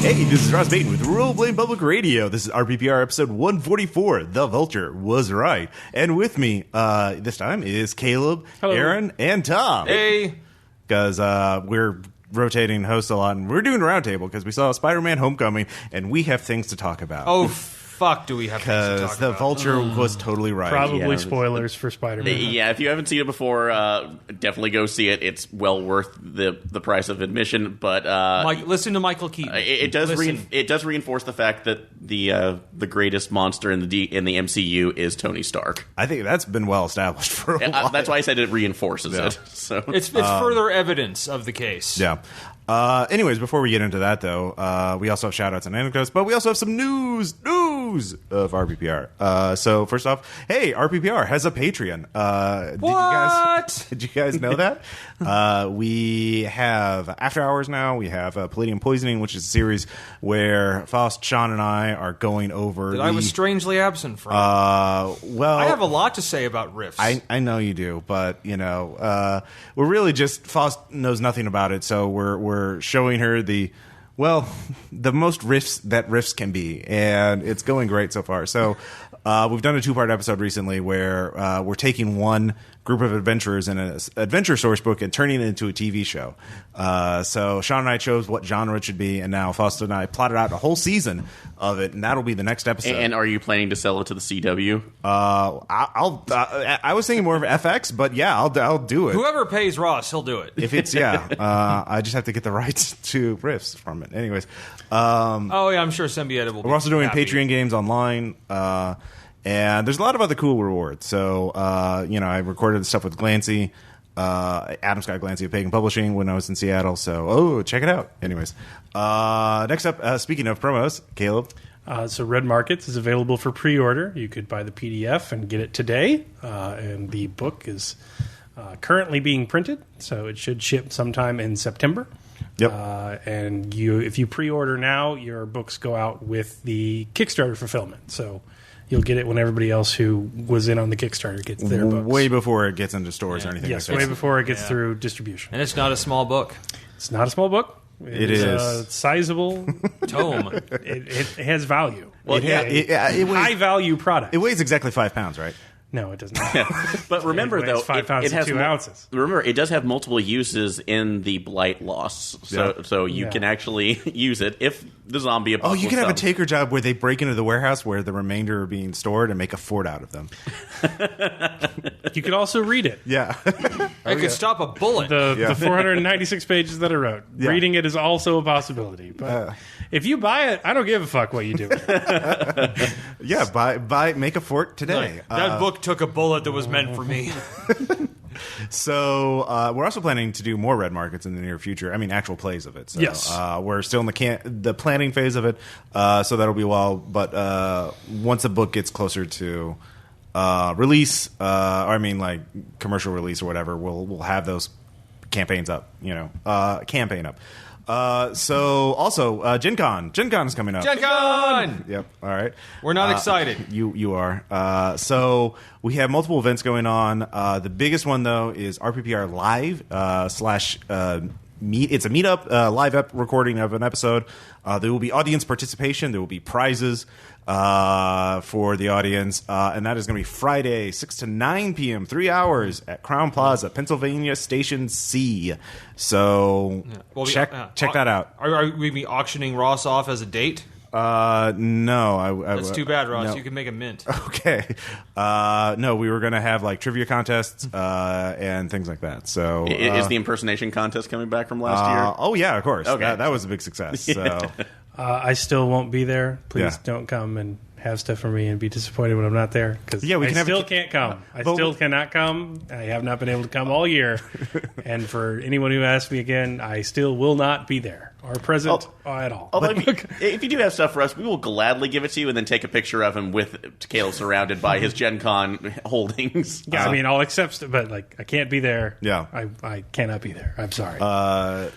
Hey, this is Ross Baton with Role Playing Public Radio. This is RPPR episode 144, The Vulture Was Right. And with me this time is Caleb, Hello. Aaron, and Tom. Hey. Because we're rotating hosts a lot, and we're doing a roundtable because we saw Spider-Man Homecoming, and we have things to talk about. Oh, fuck, do we have things to talk Because the about? Vulture was totally right. Probably spoilers for Spider-Man. Yeah, if you haven't seen it before, definitely go see it. It's well worth the price of admission. But Mike, listen to Michael Keaton. it does Listen. it does reinforce the fact that the greatest monster in the MCU is Tony Stark. I think that's been well established for a while. That's why I said it reinforces it. So It's further evidence of the case. Yeah. Anyways, before we get into that, though, we also have shout-outs and anecdotes, but we also have some news of RPPR. So, first off, hey, RPPR has a Patreon. Did you guys know that? We have After Hours now. We have Palladium Poisoning, which is a series where Faust, Sean, and I are going over That I was strangely absent from. well, I have a lot to say about riffs. I know you do, but you know, we're really just Faust knows nothing about it, so we're showing her the most riffs that riffs can be, and it's going great so far. So we've done a 2-part episode recently where we're taking one group of adventurers in an adventure source book and turning it into a TV show. So Sean and I chose what genre it should be, and now Faust and I plotted out a whole season of it, and that'll be the next episode. and are you planning to sell it to the CW? I was thinking more of FX, but yeah, I'll do it. Whoever pays Ross, he'll do it. If it's I just have to get the rights to riffs from it. Anyways, Oh, yeah, I'm sure Symbieta will be we're also doing happy. Patreon games online, and there's a lot of other cool rewards. So I recorded stuff with Glancy, Adam Scott Glancy of Pagan Publishing when I was in Seattle. So check it out. Anyways, next up, speaking of promos, Caleb. So Red Markets is available for pre-order. You could buy the PDF and get it today, and the book is currently being printed, so it should ship sometime in September. Yep. And if you pre-order now, your books go out with the Kickstarter fulfillment. So you'll get it when everybody else who was in on the Kickstarter gets their books. Way before it gets into stores or anything Yes, like that. way before it gets through distribution. And it's not a small book. It's not a small book. It is. a sizable Tome. it has value. Well, it weighs, High value product. it weighs exactly 5 pounds, right? No, it doesn't. But remember, It weighs though, 5 pounds it has and 2 ounces. Remember, it does have multiple uses in the blight loss, so you can actually use it if the zombie apocalypse. Oh, you can have a taker job where they break into the warehouse where the remainder are being stored and make a fort out of them. You could also read it. Yeah. I could stop a bullet. The 496 pages that I wrote. Yeah. Reading it is also a possibility. But if you buy it, I don't give a fuck what you do with it. Yeah, make a fort today. That book took a bullet that was meant for me. So we're also planning to do more Red Markets in the near future. I mean, actual plays of it. So, Yes. We're still in the planning phase of it, so that'll be a while. But once a book gets closer to release, or I mean, like commercial release or whatever, we'll have those campaigns up. Campaign up. So also Gen Con. Gen Con is coming up. Gen Con! Yep. All right. We're not excited. You are. So we have multiple events going on. The biggest one though is RPPR Live It's a meetup, live recording of an episode. There will be audience participation. There will be prizes for the audience, and that is going to be Friday, 6 to 9 p.m., 3 hours at Crown Plaza, Pennsylvania Station C. So check that out. Are we be auctioning Ross off as a date? No. That's too bad, Ross. No. You can make a mint. Okay. No, we were going to have like trivia contests and things like that. So is the impersonation contest coming back from last year? Oh, yeah, of course. Okay. That was a big success. So. I still won't be there. Please don't come and have stuff for me and be disappointed when I'm not there. Because I still can't come. I still cannot come. I have not been able to come all year. And for anyone who asks me again, I still will not be there or present at all. Although if you do have stuff for us, we will gladly give it to you and then take a picture of him with Caleb surrounded by his Gen Con holdings. Yeah, I mean, I'll accept it, but like I can't be there. Yeah. I cannot be there. I'm sorry.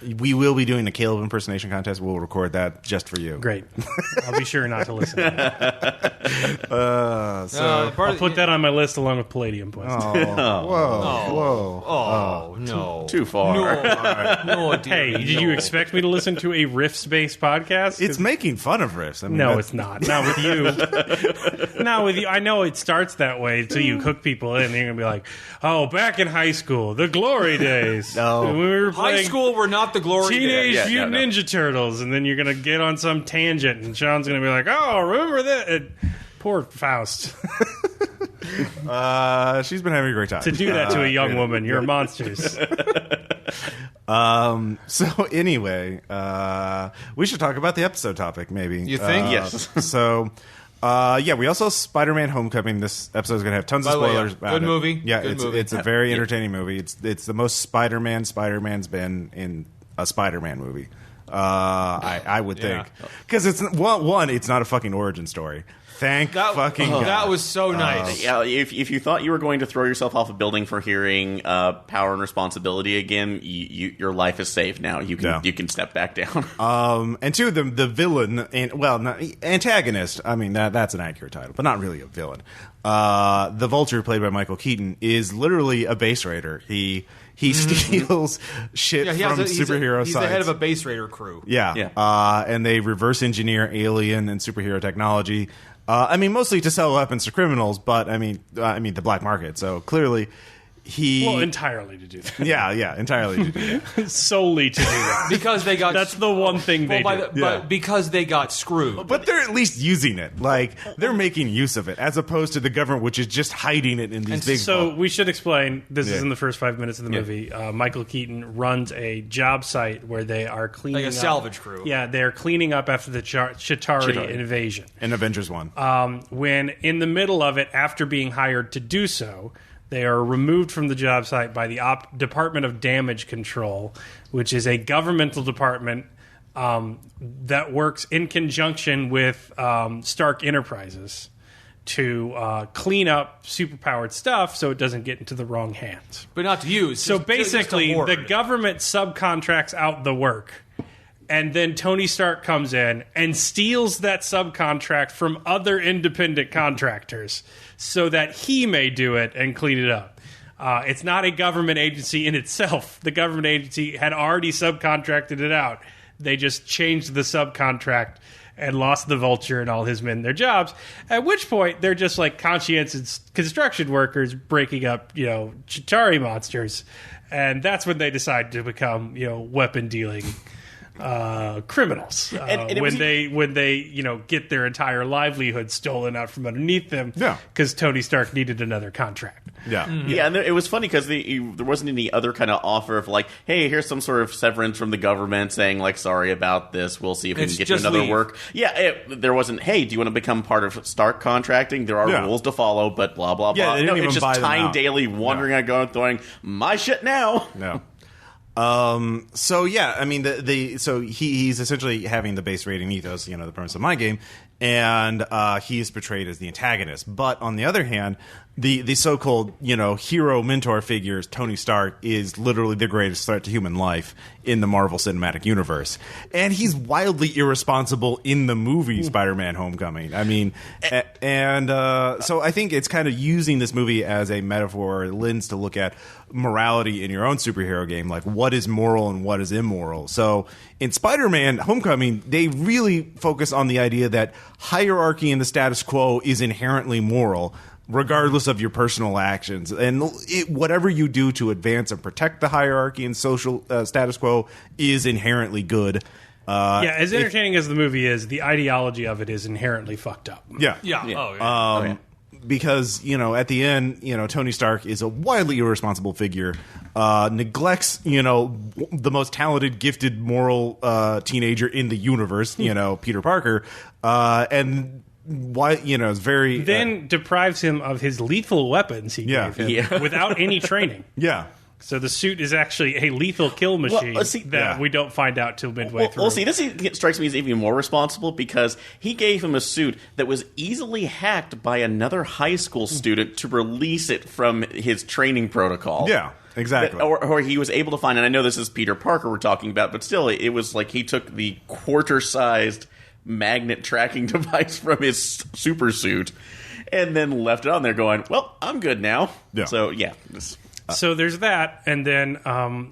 We will be doing a Caleb impersonation contest. We'll record that just for you. Great. I'll be sure not to listen to that. So I'll put that on my list along with Palladium Poisoning. whoa. Oh, no. Too far. No, dear. Hey, did you expect me to listen listen to a riffs-based podcast? It's making fun of riffs. I mean, no, it's not. Not with you. Not with you. I know it starts that way until you hook people in. And you're going to be like, oh, back in high school, the glory days. No. When we were playing High school were not the glory Teenage days. Mutant Ninja Turtles. And then you're going to get on some tangent, and Sean's going to be like, oh, remember that? And poor Faust. She's been having a great time. To do that to a young woman, you're monsters. So anyway, we should talk about the episode topic, maybe. You think? Yes. So, we also Spider-Man: Homecoming. This episode is going to have tons of spoilers. About good it. movie. Yeah, Good movie. it's a very entertaining movie. It's the most Spiderman's been in a Spider-Man movie. I would think, because it's it's not a fucking origin story. Thank fucking God. That was so nice. Yeah, if you thought you were going to throw yourself off a building for hearing power and responsibility again, your life is safe now. You can step back down. And two, the villain, antagonist. I mean, that's an accurate title, but not really a villain. The Vulture, played by Michael Keaton, is literally a base raider. He steals shit from superhero sites. He's the head of a base raider crew. Yeah. And they reverse engineer alien and superhero technology. Mostly to sell weapons to criminals, but I mean the black market. So clearly, entirely to do that. Yeah, entirely to do that. Solely to do that. Because they got... That's the one thing they do. But because they got screwed. But they're at least using it. Like, they're making use of it, as opposed to the government, which is just hiding it in these big... So we should explain, this is in the first 5 minutes of the movie, Michael Keaton runs a job site where they are cleaning up... Like a salvage crew. Yeah, they're cleaning up after the Chitauri invasion. In Avengers 1. When in the middle of it, after being hired to do so... They are removed from the job site by the Department of Damage Control, which is a governmental department that works in conjunction with Stark Enterprises to clean up superpowered stuff so it doesn't get into the wrong hands. But not to use. So basically, the government subcontracts out the work. And then Tony Stark comes in and steals that subcontract from other independent contractors so that he may do it and clean it up. It's not a government agency in itself. The government agency had already subcontracted it out. They just changed the subcontract and lost the Vulture and all his men their jobs. At which point, they're just like conscientious construction workers breaking up, Chitauri monsters. And that's when they decide to become, weapon dealing criminals when they get their entire livelihood stolen out from underneath them because Tony Stark needed another contract. And it was funny because there wasn't any other kind of offer of like, hey, here's some sort of severance from the government saying like, sorry about this, we'll see if we can get you another work. There wasn't, hey, do you want to become part of Stark contracting? There are rules to follow, but blah blah blah. It's just Tyne Daly wandering out, going throwing my shit now. So he's essentially having the base rating ethos, the premise of my game, and he is portrayed as the antagonist. But on the other hand, the so-called hero mentor figure Tony Stark is literally the greatest threat to human life in the Marvel Cinematic Universe, and he's wildly irresponsible in the movie Spider-Man: Homecoming. I mean, so I think it's kind of using this movie as a metaphor, a lens to look at morality in your own superhero game, like what is moral and what is immoral. So in Spider-Man: Homecoming, they really focus on the idea that hierarchy in the status quo is inherently moral, regardless of your personal actions. And whatever you do to advance and protect the hierarchy and social status quo is inherently good. As entertaining as the movie is, the ideology of it is inherently fucked up. Because, at the end, Tony Stark is a wildly irresponsible figure, neglects, the most talented, gifted, moral teenager in the universe, Peter Parker, and why is very then deprives him of his lethal weapons he gave him without any training. So the suit is actually a lethal kill machine we don't find out till midway through. This strikes me as even more responsible because he gave him a suit that was easily hacked by another high school student to release it from his training protocol. Exactly. Or he was able to find, and I know this is Peter Parker we're talking about, but still, it was like he took the quarter-sized magnet tracking device from his super suit and then left it on there going, well, I'm good now. So, so there's that, and then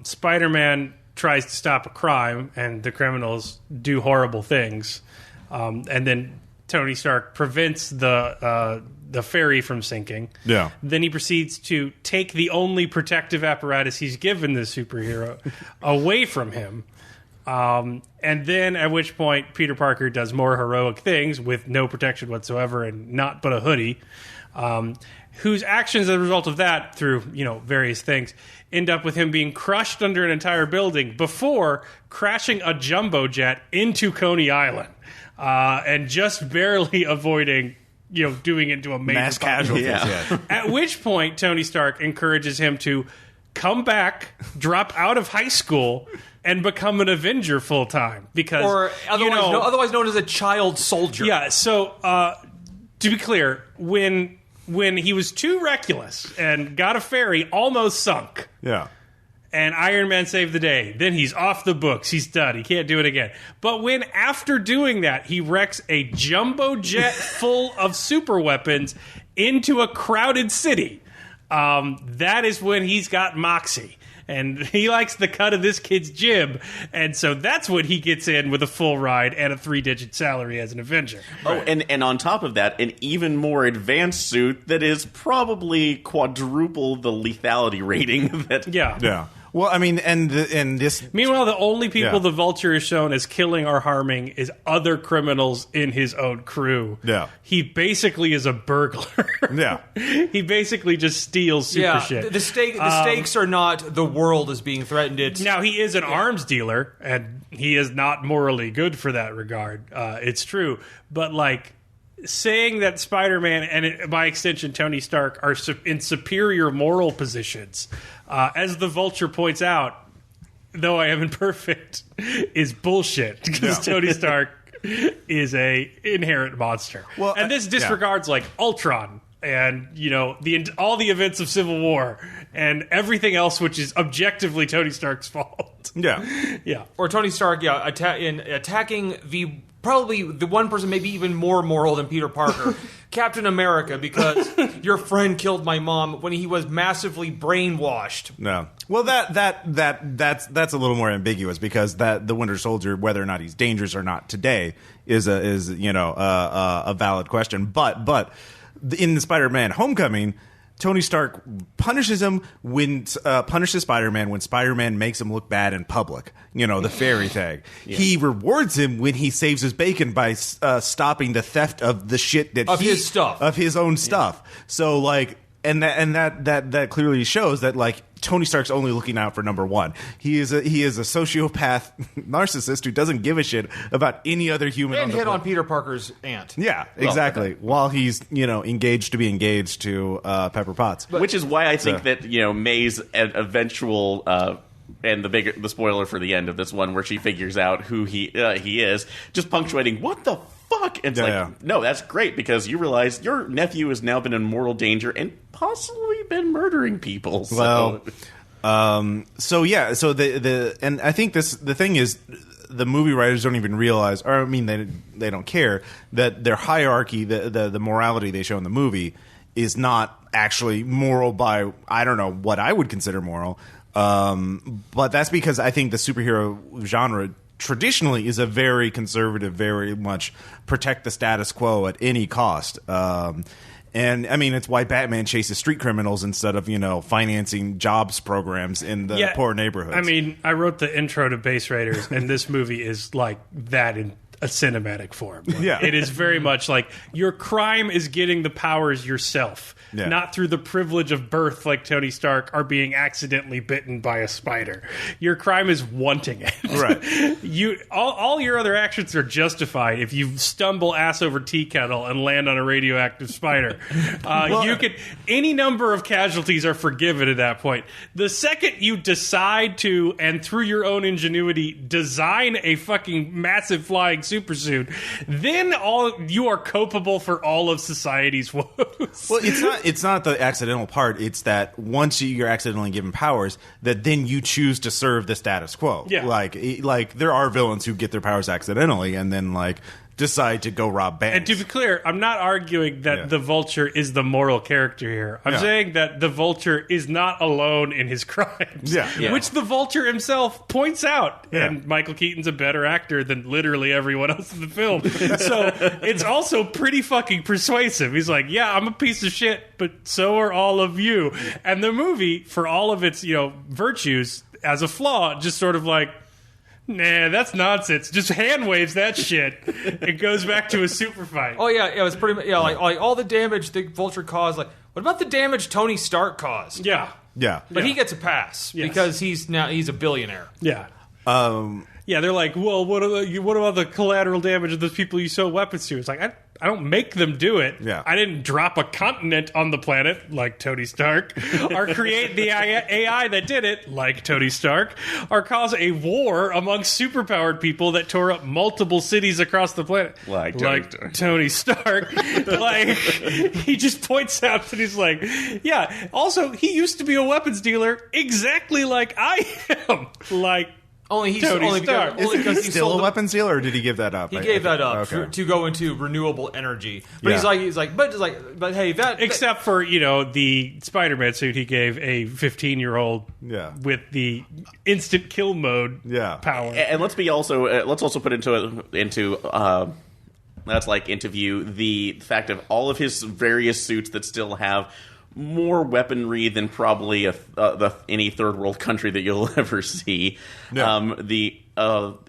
Spider-Man tries to stop a crime, and the criminals do horrible things. And then Tony Stark prevents the ferry from sinking. Yeah. Then he proceeds to take the only protective apparatus he's given the superhero away from him. And then at which point Peter Parker does more heroic things with no protection whatsoever and not but a hoodie, whose actions as a result of that, through various things, end up with him being crushed under an entire building before crashing a jumbo jet into Coney Island, and just barely avoiding doing it into a major mass casualties. Yeah. At which point Tony Stark encourages him to come back, drop out of high school, and become an Avenger full time, because otherwise known as a child soldier. Yeah. So to be clear, when he was too reckless and got a ferry almost sunk, yeah, and Iron Man saved the day, then he's off the books. He's done. He can't do it again. But when after doing that, he wrecks a jumbo jet full of super weapons into a crowded city, that is when he's got moxie. And he likes the cut of this kid's jib. And so that's when he gets in with a full ride and a 3-digit salary as an Avenger. Oh, and on top of that, an even more advanced suit that is probably quadruple the lethality rating. Yeah. Well, I mean, and this. Meanwhile, the only people the Vulture is shown as killing or harming is other criminals in his own crew. Yeah. He basically is a burglar. Yeah. He basically just steals super shit. The stakes are not the world is being threatened. Now, he is an arms dealer, and he is not morally good for that regard. It's true. But, saying that Spider-Man and, by extension, Tony Stark are in superior moral positions, as the Vulture points out, though I am imperfect, is bullshit, because Tony Stark is a inherent monster. Well, and this disregards Ultron and all the events of Civil War and everything else, which is objectively Tony Stark's fault. Yeah. Or Tony Stark, attacking probably the one person maybe even more moral than Peter Parker, Captain America, because your friend killed my mom when he was massively brainwashed. No. Well, that's a little more ambiguous, because the Winter Soldier, whether or not he's dangerous or not today, is a valid question. But in the Spider-Man Homecoming, Tony Stark punishes Spider-Man when Spider-Man makes him look bad in public. The fairy thing. Yeah. He rewards him when he saves his bacon by stopping the theft of the shit that his stuff, of his own stuff. So and that clearly shows that Tony Stark's only looking out for number one. He is a sociopath narcissist who doesn't give a shit about any other human. And hit on Peter Parker's aunt. Yeah, exactly. While he's engaged to Pepper Potts, which is why I think that May's eventual. And the spoiler for the end of this one, where she figures out who he is, just punctuating, what the fuck? It's no, that's great, because you realize your nephew has now been in mortal danger and possibly been murdering people. So. Well, so and I think the thing is, the movie writers don't even realize, or I mean, they don't care that their hierarchy, the morality they show in the movie, is not actually moral by, I don't know what I would consider moral. But that's because I think the superhero genre traditionally is a very conservative, very much protect the status quo at any cost. And I mean, it's why Batman chases street criminals instead of, financing jobs programs in the poor neighborhoods. I mean, I wrote the intro to Base Raiders, and this movie is like that in a cinematic form. It is very much like your crime is getting the powers yourself, not through the privilege of birth like Tony Stark or being accidentally bitten by a spider. Your crime is wanting it. Right. All your other actions are justified if you stumble ass over tea kettle and land on a radioactive spider. You could any number of casualties are forgiven at that point. The second you decide to, and through your own ingenuity, design a fucking massive flying supersuit, then you are culpable for all of society's woes. Well, it's not the accidental part. It's that once you're accidentally given powers, that then you choose to serve the status quo. Yeah. Like there are villains who get their powers accidentally and then decide to go rob banks. And to be clear, I'm not arguing that the Vulture is the moral character here. I'm saying that the Vulture is not alone in his crimes, which the Vulture himself points out. Yeah. And Michael Keaton's a better actor than literally everyone else in the film. So it's also pretty fucking persuasive. He's like, yeah, I'm a piece of shit, but so are all of you. And the movie, for all of its, virtues, as a flaw, just sort of like, nah, that's nonsense. Just hand waves that shit. It goes back to a super fight. Oh yeah, it was pretty much like all the damage the Vulture caused. Like, what about the damage Tony Stark caused? Yeah, but he gets a pass because he's a billionaire. Yeah. Yeah, they're like, well, what about the collateral damage of those people you sell weapons to? It's like, I don't make them do it. Yeah. I didn't drop a continent on the planet, like Tony Stark, or create the AI that did it, like Tony Stark, or cause a war among superpowered people that tore up multiple cities across the planet, like Tony Stark. Like, he just points out that he's like, yeah, also, he used to be a weapons dealer exactly like I am. Like, Only because he's still a weapons dealer, or did he give that up? He gave that up to go into renewable energy. But he's like, but hey, that except for the Spiderman suit, he gave a 15-year-old with the instant kill mode power. And let's also put into that's like interview the fact of all of his various suits that still have more weaponry than probably any third world country that you'll ever see. Yeah.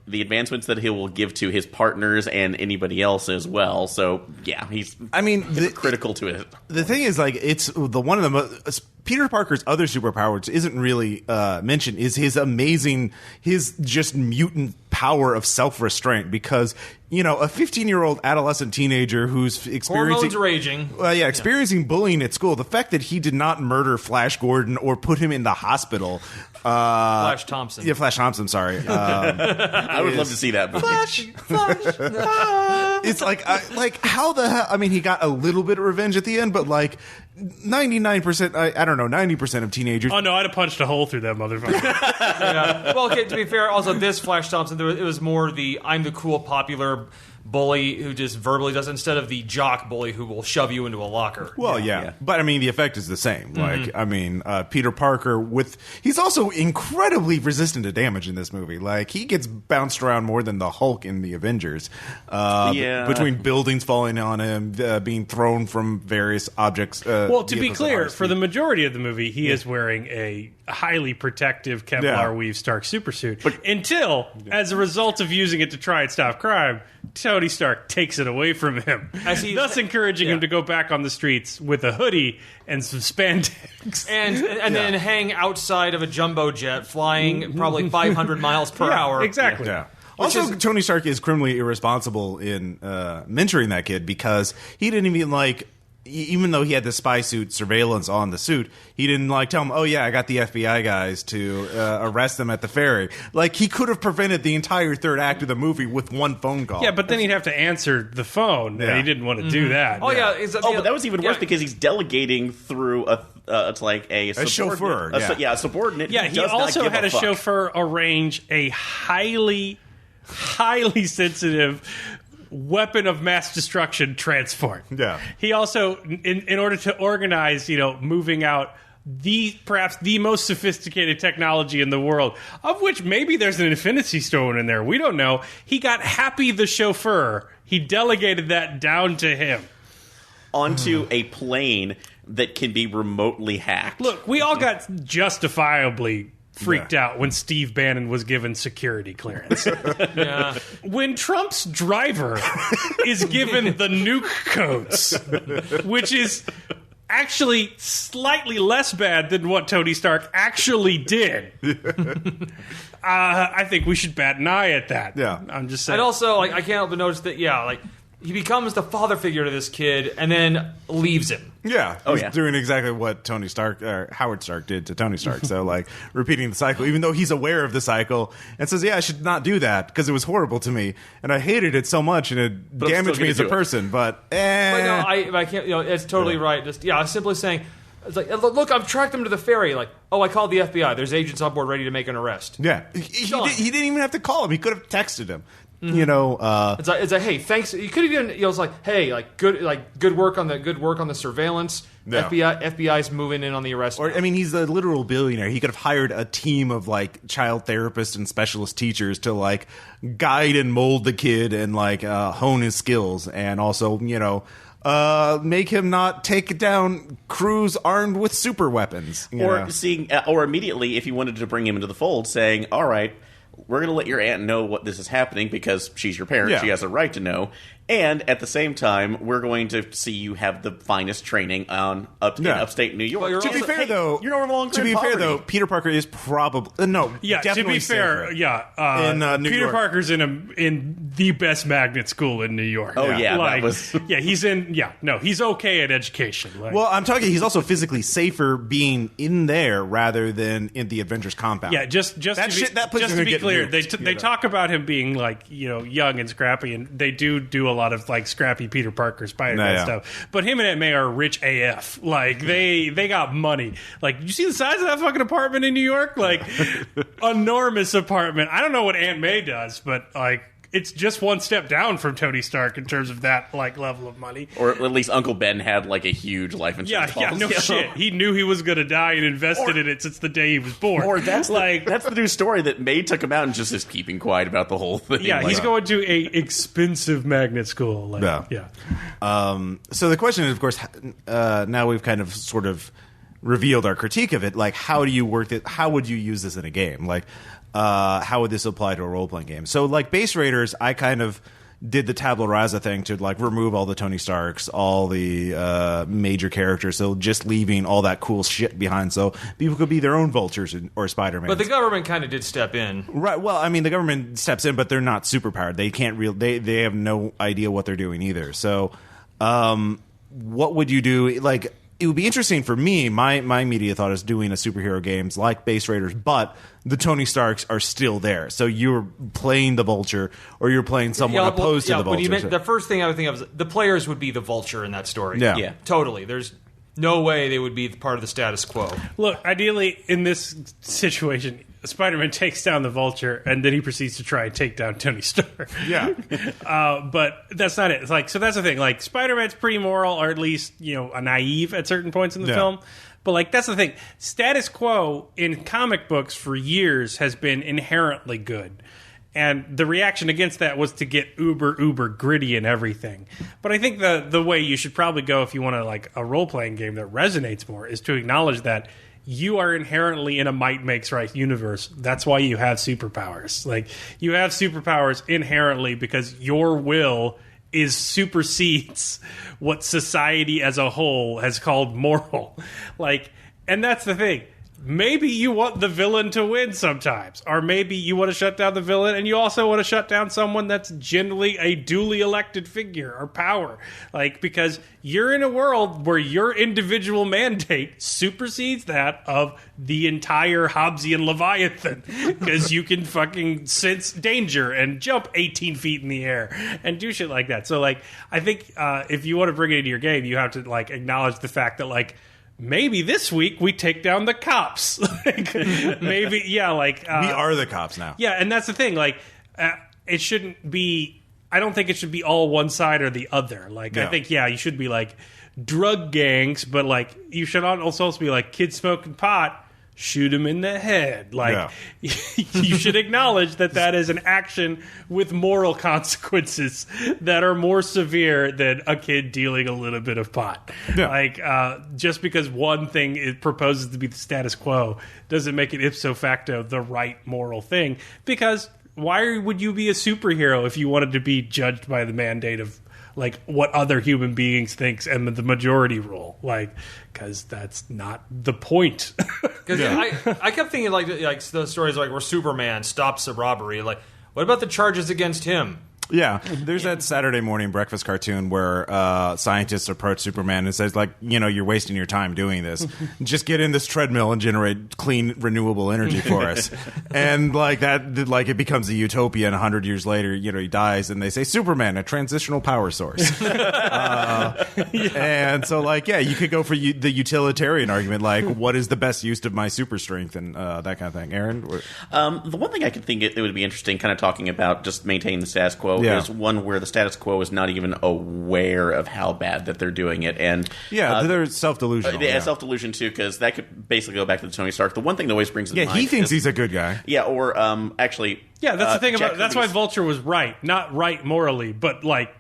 The advancements that he will give to his partners and anybody else as well. So yeah, he's critical to it. The thing is, like, it's one of the most. Peter Parker's other superpowers isn't really mentioned. Is his just mutant power of self-restraint, because a 15-year-old adolescent teenager who's experiencing hormones raging, experiencing bullying at school. The fact that he did not murder Flash Gordon or put him in the hospital. Flash Thompson. Yeah, Flash Thompson. Sorry. I would love to see that movie. Flash. It's like how the hell? I mean, he got a little bit of revenge at the end, but like 99%, I don't know, 90% of teenagers. Oh no, I'd have punched a hole through that motherfucker. Yeah. Well, okay, to be fair, also this Flash Thompson, it was more I'm the cool, popular bully who just verbally does, instead of the jock bully who will shove you into a locker. Well, yeah. But I mean, the effect is the same. Like, I mean, Peter Parker he's also incredibly resistant to damage in this movie. Like, he gets bounced around more than the Hulk in the Avengers. Between buildings falling on him, being thrown from various objects. Well, to be clear, for the majority of the movie, he is wearing a highly protective Kevlar weave Stark supersuit. Until, as a result of using it to try and stop crime, Tony Stark takes it away from him, thus encouraging him to go back on the streets with a hoodie and some spandex. And then hang outside of a jumbo jet flying probably 500 miles per hour. Exactly. Yeah. Also, Tony Stark is criminally irresponsible in mentoring that kid, because he didn't even even though he had the spy suit surveillance on the suit, he didn't tell him, oh yeah, I got the FBI guys to arrest them at the ferry. Like, he could have prevented the entire third act of the movie with one phone call. Yeah, but then he'd have to answer the phone, and he didn't want to do that. Oh yeah. But that was even worse because he's delegating through it's like a chauffeur. A subordinate. Yeah, he also had a chauffeur arrange a highly sensitive weapon of mass destruction transport. Yeah. He also, in order to organize, moving out perhaps the most sophisticated technology in the world, of which maybe there's an Infinity Stone in there. We don't know. He got Happy the chauffeur. He delegated that down to him. Onto a plane that can be remotely hacked. Look, we all got justifiably freaked out when Steve Bannon was given security clearance. When Trump's driver is given the nuke codes, which is actually slightly less bad than what Tony Stark actually did, I think we should bat an eye at that. Yeah. I'm just saying. And also, I can't help but notice that, he becomes the father figure to this kid and then leaves him. Yeah. He's doing exactly what Howard Stark did to Tony Stark. So, repeating the cycle, even though he's aware of the cycle, and says, yeah, I should not do that because it was horrible to me. And I hated it so much and it damaged me as a person. But no, I can't, it's totally right. Just, simply saying, it's like, look, I've tracked them to the ferry. Like, I called the FBI. There's agents on board ready to make an arrest. Yeah. He didn't even have to call him. He could have texted him. You know, it's like, hey, thanks. You could have even, it's like, hey, good work on the surveillance. Yeah. FBI's moving in on the arrest. Or, I mean, he's a literal billionaire. He could have hired a team of child therapists and specialist teachers to guide and mold the kid and hone his skills, and also make him not take down crews armed with super weapons. Or immediately, if you wanted to bring him into the fold, saying, all right, we're going to let your aunt know what this is happening because she's your parent. Yeah. She has a right to know. And at the same time, we're going to see you have the finest training in upstate New York. Well, to be fair, though, Peter Parker is probably To be fair, in New Peter York. Parker's in the best magnet school in New York. Oh yeah, he's okay at education. Well, I'm talking. He's also physically safer being in there rather than in the Avengers compound. Yeah, just to be clear, they talk about him being young and scrappy, and they do a lot of scrappy Peter Parker Spider-Man stuff. But him and Aunt May are rich AF. They got money. You see the size of that fucking apartment in New York? Enormous apartment. I don't know what Aunt May does, but it's just one step down from Tony Stark in terms of that level of money. Or at least Uncle Ben had a huge life insurance policy. No shit. He knew he was going to die and invested in it since the day he was born. Or that's that's the new story that May took him out and just is keeping quiet about the whole thing. Yeah, he's going to a expensive magnet school. So the question is, of course, now we've kind of sort of revealed our critique of it. How do you work it? How would you use this in a game? How would this apply to a role-playing game? So, Base Raiders, I kind of did the tabula rasa thing to, remove all the Tony Starks, all the major characters, so just leaving all that cool shit behind so people could be their own Vultures or Spider-Man. But the government kind of did step in. Right, well, I mean, the government steps in, but they're not superpowered. They can't they have no idea what they're doing either. So, what would you do? It would be interesting for me. My immediate thought is doing a superhero games like Base Raiders, but the Tony Starks are still there. So you're playing the Vulture, or you're playing someone opposed to the Vulture. The first thing I would think of is the players would be the Vulture in that story. Yeah. Totally. There's no way they would be part of the status quo. Look, ideally, in this situation, Spider-Man takes down the Vulture, and then he proceeds to try and take down Tony Stark. Yeah. But that's not it. So that's the thing. Spider-Man's pretty moral, or at least, naive at certain points in the film. But, that's the thing. Status quo in comic books for years has been inherently good. And the reaction against that was to get uber gritty and everything. But I think the way you should probably go if you want a role-playing game that resonates more is to acknowledge that you are inherently in a might makes right universe. That's why you have superpowers. You have superpowers inherently because your will supersedes what society as a whole has called moral. And that's the thing. Maybe you want the villain to win sometimes. Or maybe you want to shut down the villain and you also want to shut down someone that's generally a duly elected figure or power. Because you're in a world where your individual mandate supersedes that of the entire Hobbesian Leviathan. Because you can fucking sense danger and jump 18 feet in the air and do shit like that. So, I think if you want to bring it into your game, you have to, acknowledge the fact that, maybe this week we take down the cops. Maybe, we are the cops now. Yeah, and that's the thing. It shouldn't be. I don't think it should be all one side or the other. I think you should be drug gangs, but you should also be kids smoking pot. Shoot him in the head. You should acknowledge that is an action with moral consequences that are more severe than a kid dealing a little bit of pot. Yeah. Just because one thing proposes to be the status quo doesn't make it ipso facto the right moral thing. Because why would you be a superhero if you wanted to be judged by the mandate of what other human beings thinks and the majority rule? Because that's not the point. Because I kept thinking those stories where Superman stops a robbery. What about the charges against him? Yeah, there's that Saturday morning breakfast cartoon where scientists approach Superman and says, like, you're wasting your time doing this. Just get in this treadmill and generate clean, renewable energy for us. And like that, like it becomes a utopia. And 100 years later, he dies, and they say, Superman, a transitional power source. And so, like, yeah, you could go for the utilitarian argument, like, what is the best use of my super strength and that kind of thing. Aaron, the one thing I could think it would be interesting, kind of talking about just maintaining the status quo. There's one where the status quo is not even aware of how bad that they're doing it, and they're self-delusional. Self-delusion too, because that could basically go back to the Tony Stark. The one thing that always brings to mind, he thinks he's a good guy. Yeah, or actually, that's the thing about that's why Vulture was right, not right morally, but like.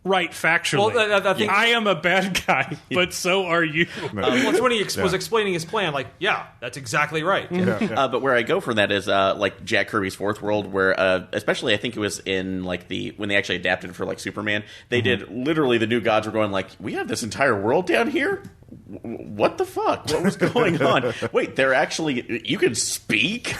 Right, factually. Well, I am a bad guy, but so are you. It's when he was explaining his plan, like, that's exactly right. But where I go for that is like Jack Kirby's Fourth World, where especially I think it was in like when they actually adapted for like Superman, they did literally the new gods were going like, we have this entire world down here. What the fuck? What was going on? Wait, they're actually... You can speak?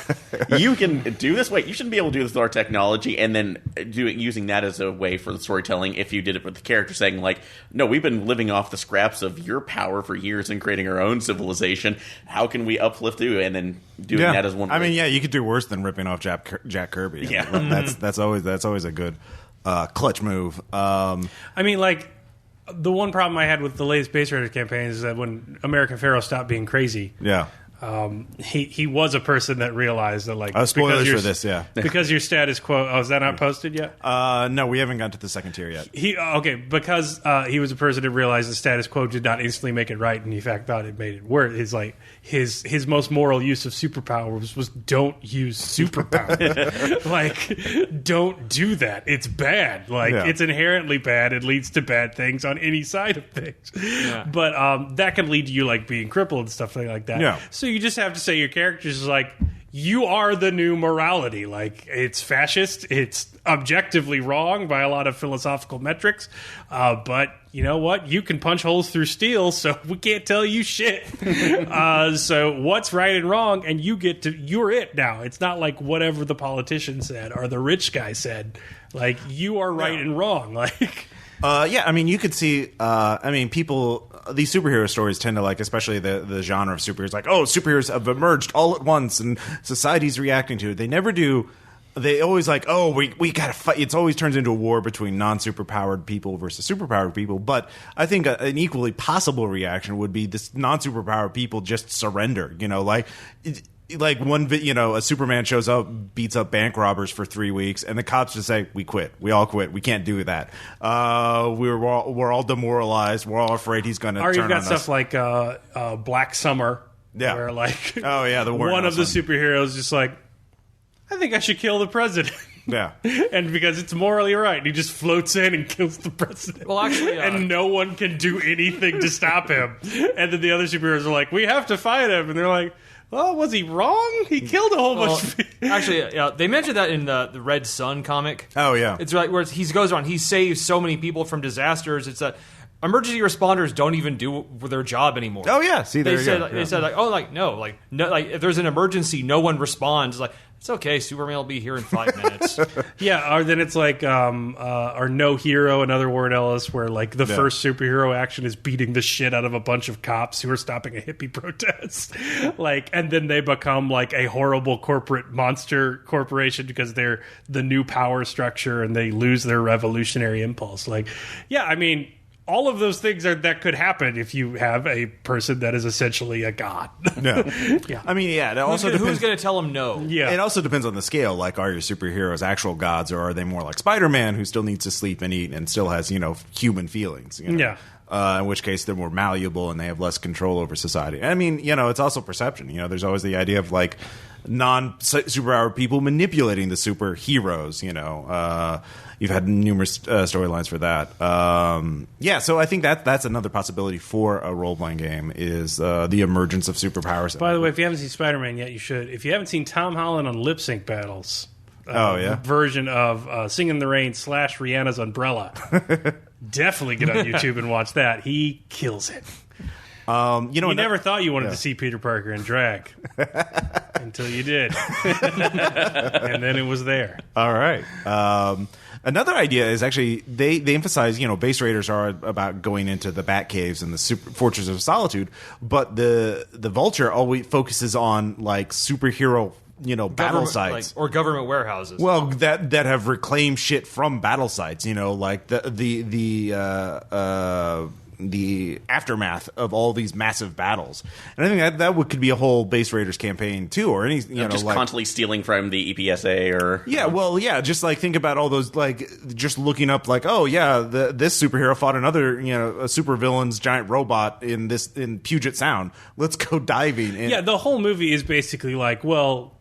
You can do this? Wait, you shouldn't be able to do this with our technology, and then using that as a way for the storytelling if you did it with the character saying, like, no, we've been living off the scraps of your power for years and creating our own civilization. How can we uplift you? And then doing that as one way. I mean, you could do worse than ripping off Jack Kirby. Yeah. That's always a good clutch move. I mean, like... The one problem I had with the latest Base Raider campaign is that when American Pharaoh stopped being crazy, he was a person that realized that, like, spoilers for this, because your status quo. Oh, is that not posted yet? No, we haven't gotten to the second tier yet. Because he was a person that realized the status quo did not instantly make it right, and in fact thought it made it worse. His most moral use of superpowers was don't use superpower. Like, don't do that. It's bad. Like, it's inherently bad. It leads to bad things on any side of things. Yeah. But that can lead to you, like, being crippled and stuff like that. Yeah. So you just have to say your character's is like, you are the new morality. Like, it's fascist. It's objectively wrong by a lot of philosophical metrics. But you know what? You can punch holes through steel, so we can't tell you shit. So what's right and wrong, and you're it now. It's not like whatever the politician said or the rich guy said. Like, you are right and wrong. Like... I mean, you could see. People. These superhero stories tend to, like, especially the genre of superheroes, like, superheroes have emerged all at once and society's reacting to it. They never do. They always like, we gotta fight. It always turns into a war between non-superpowered people versus superpowered people. But I think an equally possible reaction would be this non-superpowered people just surrender. Like a Superman shows up, beats up bank robbers for 3 weeks, and the cops just say, "We quit. We all quit. We can't do that. We're all demoralized. We're all afraid he's going to turn on us." Or you've got stuff like Black Summer, where like the one of the superheroes just like, I think I should kill the president. Yeah. And because it's morally right, he just floats in and kills the president. Well, actually, and no one can do anything to stop him. And then the other superheroes are like, we have to fight him, and they're like, well, was he wrong? He killed a whole bunch of people. Actually, they mentioned that in the Red Sun comic. Oh, yeah. It's like where he goes around, he saves so many people from disasters. It's that emergency responders don't even do their job anymore. Oh, yeah. See, they said, if there's an emergency, no one responds. Like, it's okay, Superman will be here in 5 minutes. Yeah, or then it's like our No Hero, another Warren Ellis, where like the first superhero action is beating the shit out of a bunch of cops who are stopping a hippie protest. Like, and then they become like a horrible corporate monster corporation because they're the new power structure and they lose their revolutionary impulse. Like, yeah, I mean, all of those things that could happen if you have a person that is essentially a god. No. Yeah. I mean, it also depends. Who's going to tell them no? Yeah. It also depends on the scale. Like, are your superheroes actual gods, or are they more like Spiderman, who still needs to sleep and eat and still has, human feelings? Yeah. In which case they're more malleable and they have less control over society. I mean, it's also perception. There's always the idea of like non-superpowered people manipulating the superheroes. You've had numerous storylines for that. So I think that's another possibility for a role-playing game is the emergence of superpowers. By the way, if you haven't seen Spider-Man yet, you should. If you haven't seen Tom Holland on Lip Sync Battles, version of Sing in the Rain / Rihanna's Umbrella, definitely get on YouTube and watch that. He kills it. You never thought you wanted to see Peter Parker in drag until you did. And then it was there. All right. Another idea is actually they emphasize, base raiders are about going into the bat caves and the Fortress of Solitude, but the Vulture always focuses on like superhero battle sites or government warehouses. Well, that have reclaimed shit from battle sites. Like the aftermath of all these massive battles, and I think that could be a whole Base Raiders campaign too, or any just constantly stealing from the EPSA or just like think about all those, like just looking up like, oh yeah, this superhero fought another a supervillain's giant robot in Puget Sound. Let's go diving. The whole movie is basically like, well,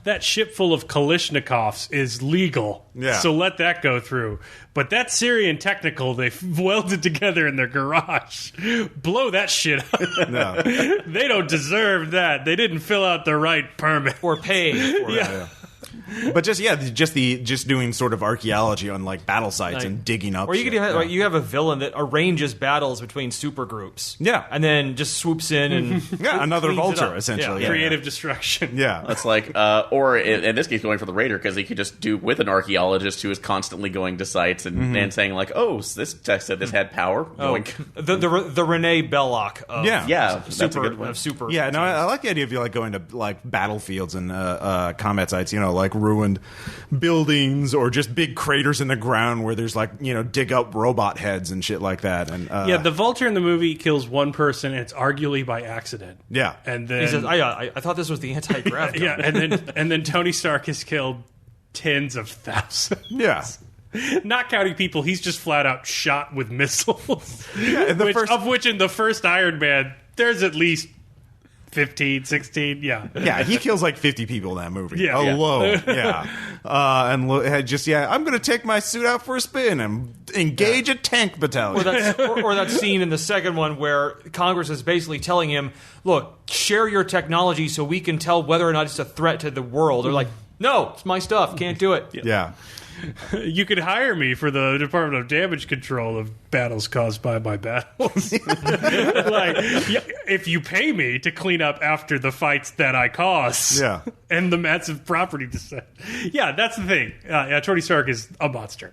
that ship full of Kalashnikovs is legal, so let that go through. But that Syrian technical they welded together in their garage, blow that shit up. No. They don't deserve that. They didn't fill out the right permit or pay for it. But just doing sort of archaeology on like battle sites and digging up. Or you have a villain that arranges battles between super groups. Yeah, and then just swoops in and another Vulture essentially. Creative destruction. Yeah, that's like or in this case going for the Raider, because he could just do with an archaeologist who is constantly going to sites and saying like, oh, this text said this had power. The Renee Belloc. That's a good one. Super. Yeah, no, I like the idea of you like going to like battlefields and combat sites. Like ruined buildings or just big craters in the ground where there's like dig up robot heads and shit like that. And the Vulture in the movie kills one person, and it's arguably by accident. Yeah, and then he says, I thought this was the anti-grav gun. and then Tony Stark has killed tens of thousands. Yeah. Not counting people, he's just flat out shot with missiles. Yeah, of which in the first Iron Man, there's at least 15, 16, yeah, he kills like 50 people in that movie alone. I'm going to take my suit out for a spin and engage a tank battalion. Or that scene in the second one where Congress is basically telling him, look, share your technology so we can tell whether or not it's a threat to the world. They're like, no, it's my stuff, can't do it. Yeah. You could hire me for the Department of Damage Control of battles caused by my battles. If you pay me to clean up after the fights that I cause, and the massive property descent. Yeah, that's the thing. Tony Stark is a monster.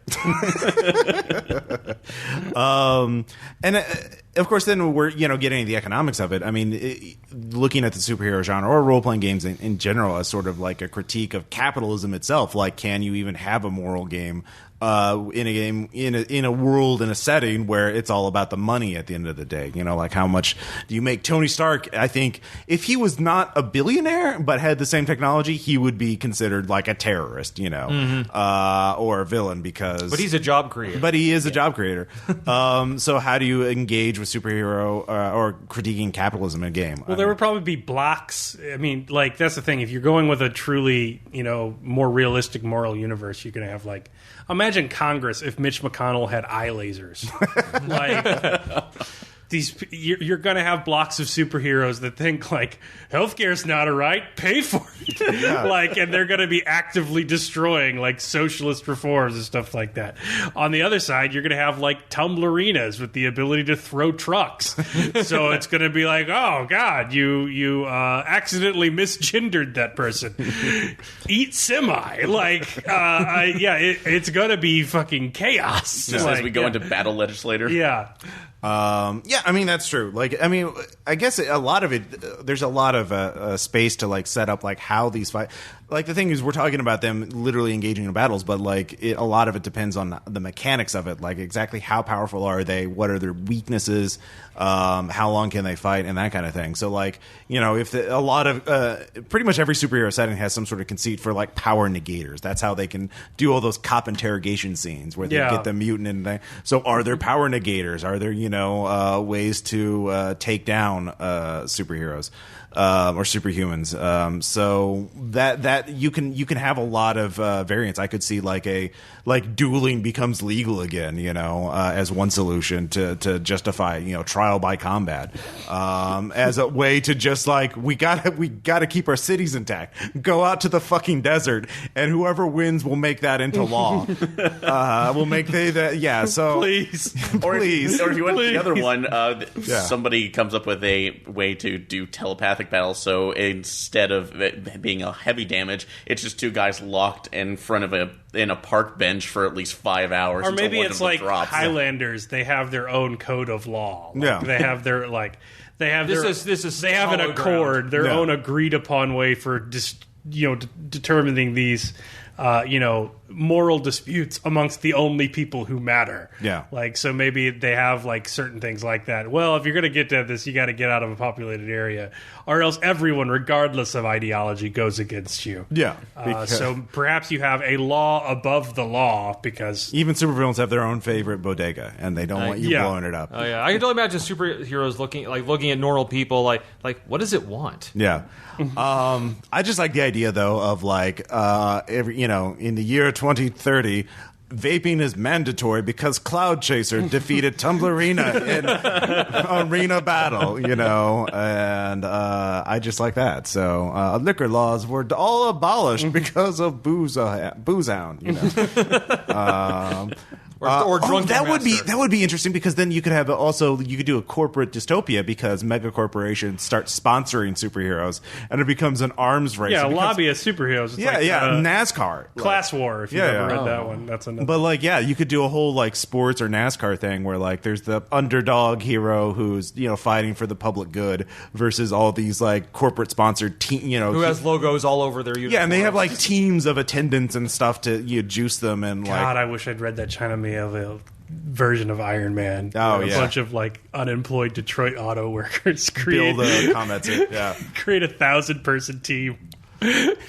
Of course, then we're getting into the economics of it. I mean, looking at the superhero genre or role playing games in general as sort of like a critique of capitalism itself. Like, can you even have a moral game in a game in a world, in a setting where it's all about the money at the end of the day? Like how much do you make? Tony Stark, I think if he was not a billionaire but had the same technology, he would be considered like a terrorist, or a villain but he's a job creator. But he is a job creator. So how do you engage with superhero or critiquing capitalism in a game? Well, there would probably be blocks. I mean, like that's the thing. If you're going with a truly, more realistic moral universe, you're going to have like, imagine Congress if Mitch McConnell had eye lasers. You're going to have blocks of superheroes that think like healthcare's not a right, pay for it. And they're going to be actively destroying like socialist reforms and stuff like that. On the other side, you're going to have like tumblerinas with the ability to throw trucks. So it's going to be like, oh God, you accidentally misgendered that person. Eat semi. It's going to be fucking chaos. Just as we go into battle legislator. Yeah. I mean, that's true. Like, I mean, I guess a lot of it, there's a lot of space to like set up like how these fight. Like the thing is, we're talking about them literally engaging in battles, but like a lot of it depends on the mechanics of it. Like exactly how powerful are they? What are their weaknesses? How long can they fight? And that kind of thing. So like, if a lot of pretty much every superhero setting has some sort of conceit for like power negators. That's how they can do all those cop interrogation scenes where they get the mutant and they. So are there power negators? Are there ways to take down superheroes? Or superhumans, so that you can have a lot of variants. I could see like dueling becomes legal again, as one solution to justify trial by combat, as a way to just like we gotta keep our cities intact. Go out to the fucking desert, and whoever wins will make that into law. We'll make So please, or if you went to the other one, somebody comes up with a way to do telepathic battle. So instead of it being a heavy damage damage. It's just two guys locked in front of a park bench for at least 5 hours. Or maybe it's like drops. Highlanders. They have their own code of law. They have their They have they have an accord, their own agreed upon way for determining these moral disputes amongst the only people who matter. Yeah. So maybe they have certain things like that. Well, if you're going to get to this, you got to get out of a populated area, or else everyone, regardless of ideology, goes against you. Yeah. So perhaps you have a law above the law, because even supervillains have their own favorite bodega, and they don't want you blowing it up. Oh yeah, I can totally imagine superheroes looking at normal people like what does it want? Yeah. I just like the idea though of in the year 2030, vaping is mandatory because Cloud Chaser defeated Tumblerina in arena battle, and I just like that. So liquor laws were all abolished because of Booze Hound, Or drunk. That would be interesting, because then you could have you could do a corporate dystopia, because mega corporations start sponsoring superheroes and it becomes an arms race. Yeah, lobbyist superheroes. It's NASCAR Class War. If you've ever read that one, that's another. But you could do a whole sports or NASCAR thing where there's the underdog hero who's fighting for the public good versus all these corporate sponsored who has logos all over their uniform. Yeah, and they have teams of attendants and stuff to juice them and God, I wish I'd read that China Miéville version of Iron Man. Oh, a bunch of unemployed Detroit auto workers build a combat suit. Yeah, create a 1,000-person team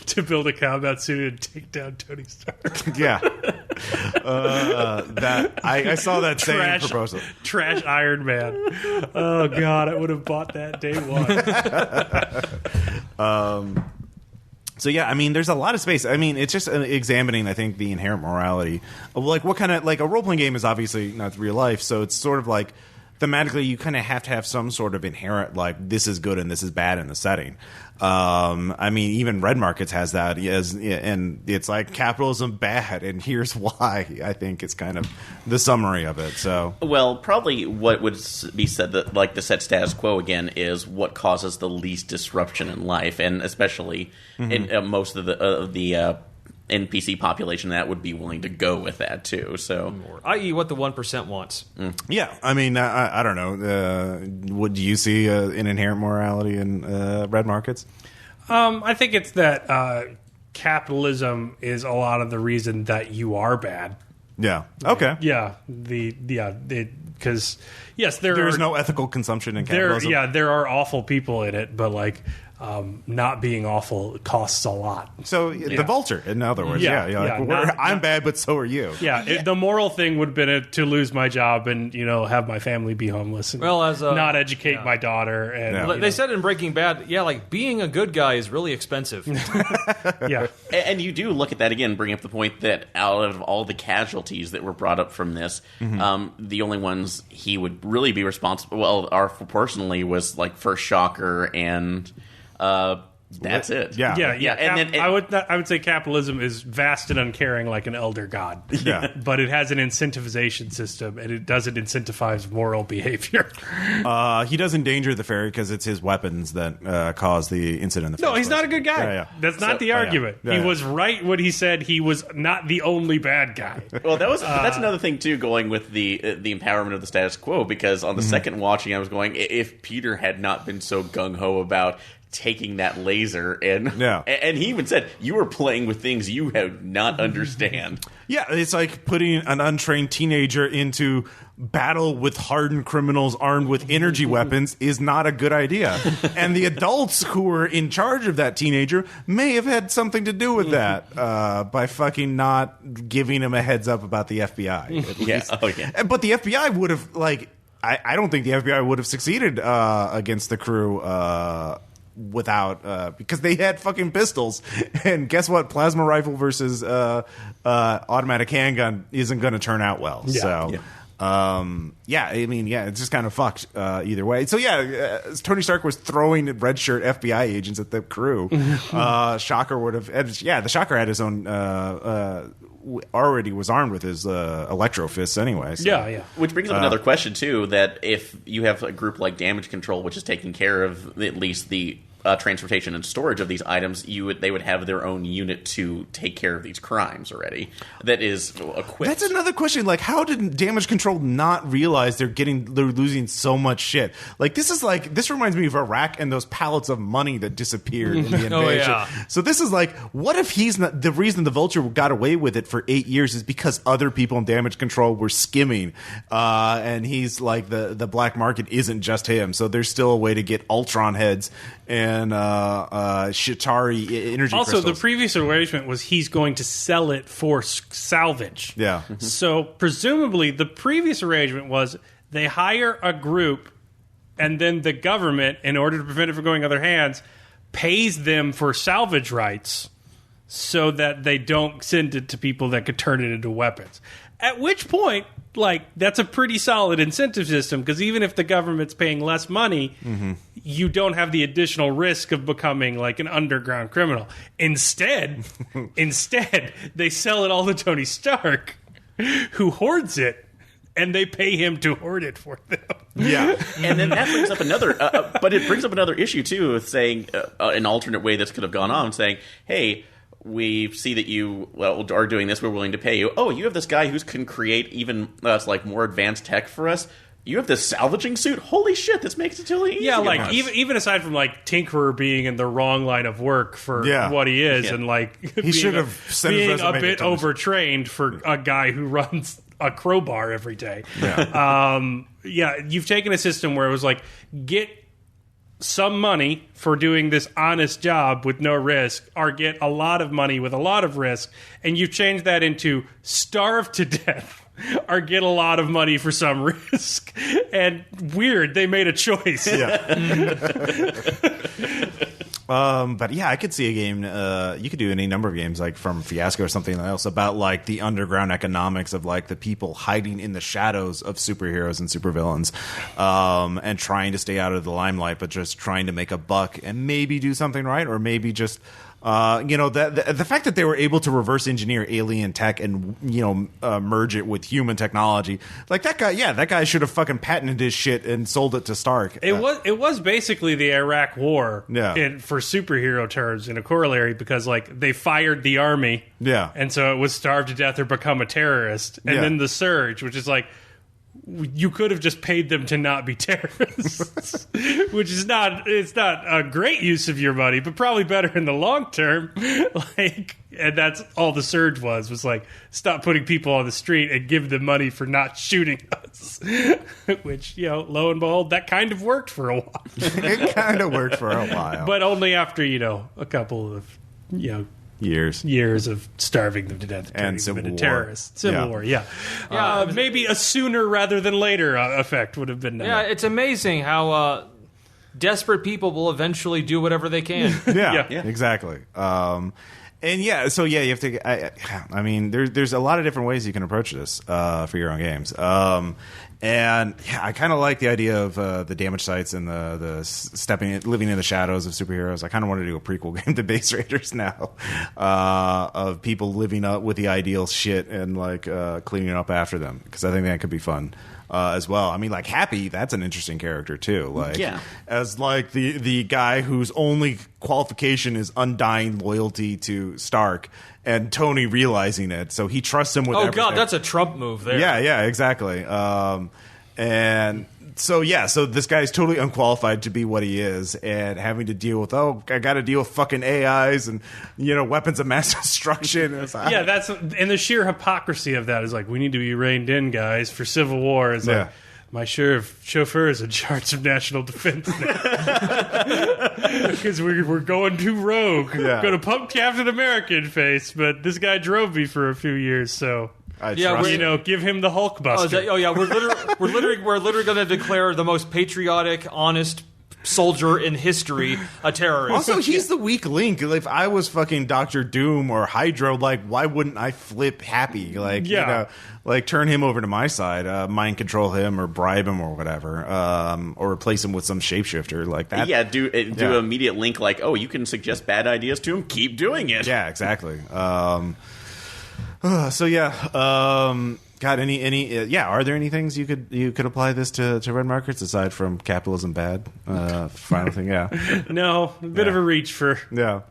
to build a combat suit and take down Tony Stark. Yeah, I saw that same proposal. Trash Iron Man. Oh God, I would have bought that day one. So yeah, there's a lot of space. It's just examining, I think, the inherent morality of what kind of a role-playing game is obviously not real life, so it's sort of thematically you kind of have to have some sort of inherent this is good and this is bad in the setting. Even Red Markets has that, and it's capitalism bad, and here's why. I think it's kind of the summary of it. So, well, probably what would be said that the set status quo again is what causes the least disruption in life, and especially in most of the NPC population that would be willing to go with that too. So, i.e., what the 1% wants. Yeah, I don't know. Would you see an inherent morality in Red Markets? I think it's that capitalism is a lot of the reason that you are bad. Yeah. Okay. Yeah. Because yes, there's no ethical consumption in capitalism. There are awful people in it, but not being awful costs a lot. So the Vulture, in other words, I'm bad, but so are you. Yeah, the moral thing would have been to lose my job and have my family be homeless and not educate my daughter. And they said in Breaking Bad, being a good guy is really expensive. Yeah, and you do look at that again, bring up the point that out of all the casualties that were brought up from this, the only ones he would really be responsible, personally, was first Shocker and. That's it. Yeah. And then I would say capitalism is vast and uncaring like an elder god. Yeah. But it has an incentivization system, and it doesn't incentivize moral behavior. He does endanger the ferry because it's his weapons that cause the incident. No, he's not a good guy. Yeah. That's not the argument. He was right when he said he was not the only bad guy. Well, that's another thing too, going with the empowerment of the status quo. Because on the second watching, I was going, if Peter had not been so gung ho about taking that laser and he even said you were playing with things you have not understand. Yeah, it's like putting an untrained teenager into battle with hardened criminals armed with energy weapons is not a good idea. And the adults who were in charge of that teenager may have had something to do with that by fucking not giving him a heads up about the FBI. At least. Oh yeah. But the FBI would have I don't think the FBI would have succeeded against the crew without because they had fucking pistols, and guess what, plasma rifle versus automatic handgun isn't going to turn out well. It's just kind of fucked either way. So Tony Stark was throwing red shirt FBI agents at the crew. Shocker would have the Shocker had his own already was armed with his electro fists anyway. So. Which brings up another question too, that if you have a group like Damage Control, which is taking care of at least the transportation and storage of these items, they would have their own unit to take care of these crimes already. That is equipped. That's another question. Like, how did Damage Control not realize they're losing so much shit? Like, this reminds me of Iraq and those pallets of money that disappeared in the invasion. Oh, yeah. So this is like, what if he's not the reason the Vulture got away with it for 8 years is because other people in Damage Control were skimming, and he's like the black market isn't just him. So there's still a way to get Ultron heads and Chitauri energy also, crystals. the previous arrangement was he's going to sell it for salvage. Yeah. Mm-hmm. So presumably the previous arrangement was they hire a group and then the government, in order to prevent it from going other hands, pays them for salvage rights so that they don't send it to people that could turn it into weapons. At which point, like, that's a pretty solid incentive system, because even if the government's paying less money, you don't have the additional risk of becoming like an underground criminal. Instead, they sell it all to Tony Stark, who hoards it, and they pay him to hoard it for them. Yeah, and then that brings up another, but it brings up another issue too, with saying an alternate way this could have gone on, saying, "Hey, we see that you are doing this. We're willing to pay you. Oh, you have this guy who can create even like more advanced tech for us. You have this salvaging suit. Holy shit, this makes it totally easy." Yeah, like even aside from like Tinkerer being in the wrong line of work for what he is, and like he should have being a bit overtrained for a guy who runs a crowbar every day. Yeah. You've taken a system where it was like, get some money for doing this honest job with no risk, or get a lot of money with a lot of risk, and you've changed that into starve to death or get a lot of money for some risk. And weird, they made a choice. But yeah, I could see a game. You could do any number of games, like from Fiasco or something else, about like the underground economics of like the people hiding in the shadows of superheroes and supervillains, and trying to stay out of the limelight, but just trying to make a buck and maybe do something right, or maybe just. The fact that they were able to reverse engineer alien tech and merge it with human technology, like that guy should have fucking patented his shit and sold it to Stark. It was basically the Iraq War, for superhero terms, in a corollary, because like they fired the army, and so it was starve to death or become a terrorist, and then the Surge, which is like, you could have just paid them to not be terrorists, which is not a great use of your money, but probably better in the long term. Like, and that's all the Surge was like, stop putting people on the street and give them money for not shooting us. Which, lo and behold, that kind of worked for a while. It kind of worked for a while, but only after a couple of years of starving them to death and Civil War. Terrorists. Civil War, maybe a sooner rather than later effect would have been nice. Yeah, it's amazing how desperate people will eventually do whatever they can. Yeah, exactly. And you have to. I mean, there's a lot of different ways you can approach this for your own games. And I kind of like the idea of the damage sites and the living in the shadows of superheroes. I kind of want to do a prequel game to Base Raiders now, of people living up with the ideal shit and like cleaning up after them, because I think that could be fun. As well. I mean, like Happy, that's an interesting character too. Like, as like the guy whose only qualification is undying loyalty to Stark, and Tony realizing it, so he trusts him with everything. God, that's a Trump move there. Yeah, exactly. And so this guy's totally unqualified to be what he is, and having to deal with, I got to deal with fucking AIs and weapons of mass destruction. And the sheer hypocrisy of that is like, we need to be reined in, guys, for Civil War. It's like, my chauffeur is in charge of national defense now. Because we're going too rogue. We're going to pump Captain America in face, but this guy drove me for a few years, so... give him the Hulk buster. We're literally going to declare the most patriotic, honest soldier in history a terrorist. Also, he's the weak link. If I was fucking Dr. Doom or Hydro, like, why wouldn't I flip Happy? Like, turn him over to my side, mind control him or bribe him or whatever, or replace him with some shapeshifter like that. Yeah, do an immediate link like, you can suggest bad ideas to him. Keep doing it. Yeah, exactly. Got any? Yeah. Are there any things you could apply this to red markets aside from capitalism bad? Final thing. Yeah. No, a bit of a reach for the